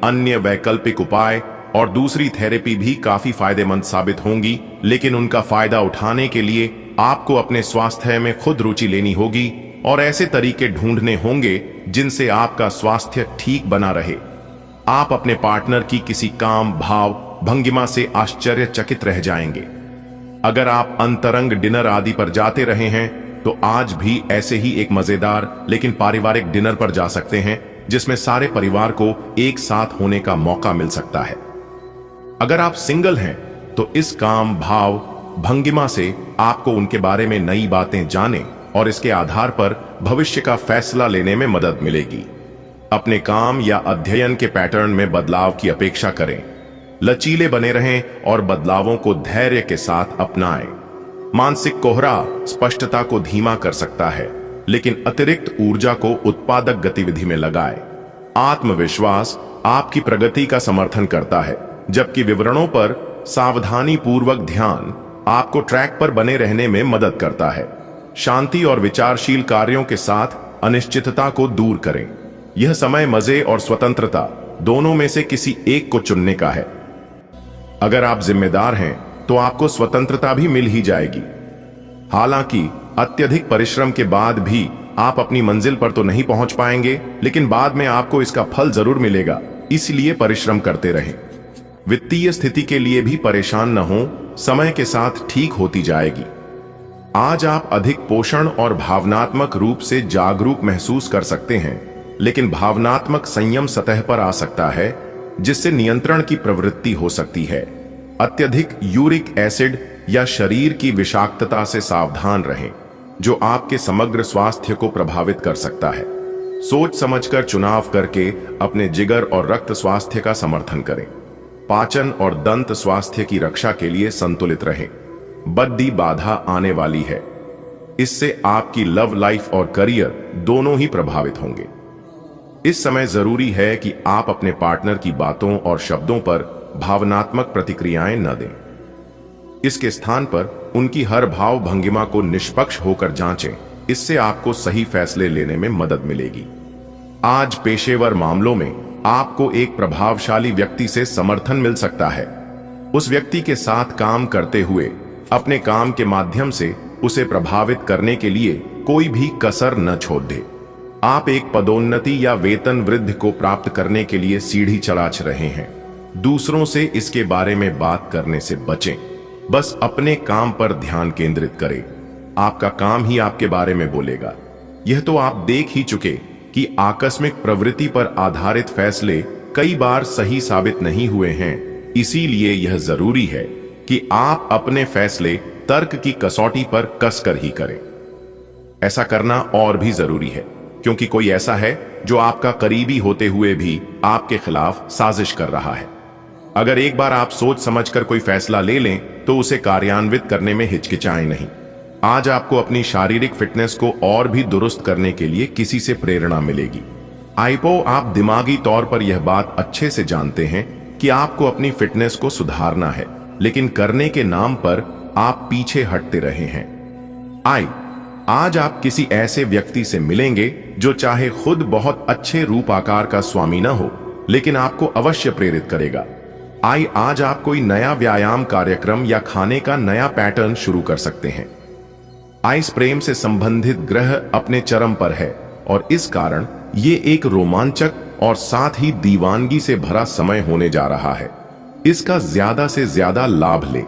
[SPEAKER 1] अन्य वैकल्पिक उपाय और दूसरी थेरेपी भी काफी फायदेमंद साबित होंगी, लेकिन उनका फायदा उठाने के लिए आपको अपने स्वास्थ्य में खुद रुचि लेनी होगी और ऐसे तरीके ढूंढने होंगे जिनसे आपका स्वास्थ्य ठीक बना रहे। आप अपने पार्टनर की किसी काम, भाव, भंगिमा से आश्चर्यचकित रह जाएंगे। अगर आप अंतरंग डिनर आदि पर जाते रहे हैं तो आज भी ऐसे ही एक मजेदार लेकिन पारिवारिक डिनर पर जा सकते हैं, जिसमें सारे परिवार को एक साथ होने का मौका मिल सकता है। अगर आप सिंगल हैं तो इस काम, भाव, भंगिमा से आपको उनके बारे में नई बातें जाने और इसके आधार पर भविष्य का फैसला लेने में मदद मिलेगी। अपने काम या अध्ययन के पैटर्न में बदलाव की अपेक्षा करें। लचीले बने रहें और बदलावों को धैर्य के साथ अपनाएं। मानसिक कोहरा स्पष्टता को धीमा कर सकता है, लेकिन अतिरिक्त ऊर्जा को उत्पादक गतिविधि में लगाएं। आत्मविश्वास आपकी प्रगति का समर्थन करता है, जबकि विवरणों पर सावधानी पूर्वक ध्यान आपको ट्रैक पर बने रहने में मदद करता है। शांति और विचारशील कार्यों के साथ अनिश्चितता को दूर करें। यह समय मजे और स्वतंत्रता दोनों में से किसी एक को चुनने का है। अगर आप जिम्मेदार हैं तो आपको स्वतंत्रता भी मिल ही जाएगी। हालांकि अत्यधिक परिश्रम के बाद भी आप अपनी मंजिल पर तो नहीं पहुंच पाएंगे, लेकिन बाद में आपको इसका फल जरूर मिलेगा, इसलिए परिश्रम करते रहें। वित्तीय स्थिति के लिए भी परेशान न हो, समय के साथ ठीक होती जाएगी। आज आप अधिक पोषण और भावनात्मक रूप से जागरूक महसूस कर सकते हैं, लेकिन भावनात्मक संयम सतह पर आ सकता है, जिससे नियंत्रण की प्रवृत्ति हो सकती है। अत्यधिक यूरिक एसिड या शरीर की विषाक्तता से सावधान रहें, जो आपके समग्र स्वास्थ्य को प्रभावित कर सकता है। सोच समझकर चुनाव करके अपने जिगर और रक्त स्वास्थ्य का समर्थन करें। पाचन और दंत स्वास्थ्य की रक्षा के लिए संतुलित रहें। बद्दी बाधा आने वाली है, इससे आपकी लव लाइफ और करियर दोनों ही प्रभावित होंगे। इस समय जरूरी है कि आप अपने पार्टनर की बातों और शब्दों पर भावनात्मक प्रतिक्रियाएं न दें। इसके स्थान पर उनकी हर भाव भंगिमा को निष्पक्ष होकर जांचें, इससे आपको सही फैसले लेने में मदद मिलेगी। आज पेशेवर मामलों में आपको एक प्रभावशाली व्यक्ति से समर्थन मिल सकता है। उस व्यक्ति के साथ काम करते हुए अपने काम के माध्यम से उसे प्रभावित करने के लिए कोई भी कसर न छोड़ दे। आप एक पदोन्नति या वेतन वृद्धि को प्राप्त करने के लिए सीढ़ी चढ़ा रहे हैं। दूसरों से इसके बारे में बात करने से बचें। बस अपने काम पर ध्यान केंद्रित करें। आपका काम ही आपके बारे में बोलेगा। यह तो आप देख ही चुके कि आकस्मिक प्रवृत्ति पर आधारित फैसले कई बार सही साबित नहीं हुए हैं। इसीलिए यह जरूरी है कि आप अपने फैसले तर्क की कसौटी पर कसकर ही करें। ऐसा करना और भी जरूरी है, क्योंकि कोई ऐसा है जो आपका करीबी होते हुए भी आपके खिलाफ साजिश कर रहा है। अगर एक बार आप सोच समझकर कोई फैसला ले लें तो उसे कार्यान्वित करने में हिचकिचाएं नहीं। आज आपको अपनी शारीरिक फिटनेस को और भी दुरुस्त करने के लिए किसी से प्रेरणा मिलेगी। आइपो, आप दिमागी तौर पर यह बात अच्छे से जानते हैं कि आपको अपनी फिटनेस को सुधारना है, लेकिन करने के नाम पर आप पीछे हटते रहे हैं। आज आप किसी ऐसे व्यक्ति से मिलेंगे जो चाहे खुद बहुत अच्छे रूप आकार का स्वामी न हो, लेकिन आपको अवश्य प्रेरित करेगा। आज आप कोई नया व्यायाम कार्यक्रम या खाने का नया पैटर्न शुरू कर सकते हैं। इस प्रेम से संबंधित ग्रह अपने चरम पर है और इस कारण ये एक रोमांचक और साथ ही दीवानगी से भरा समय होने जा रहा है। इसका ज्यादा से ज्यादा लाभ लें।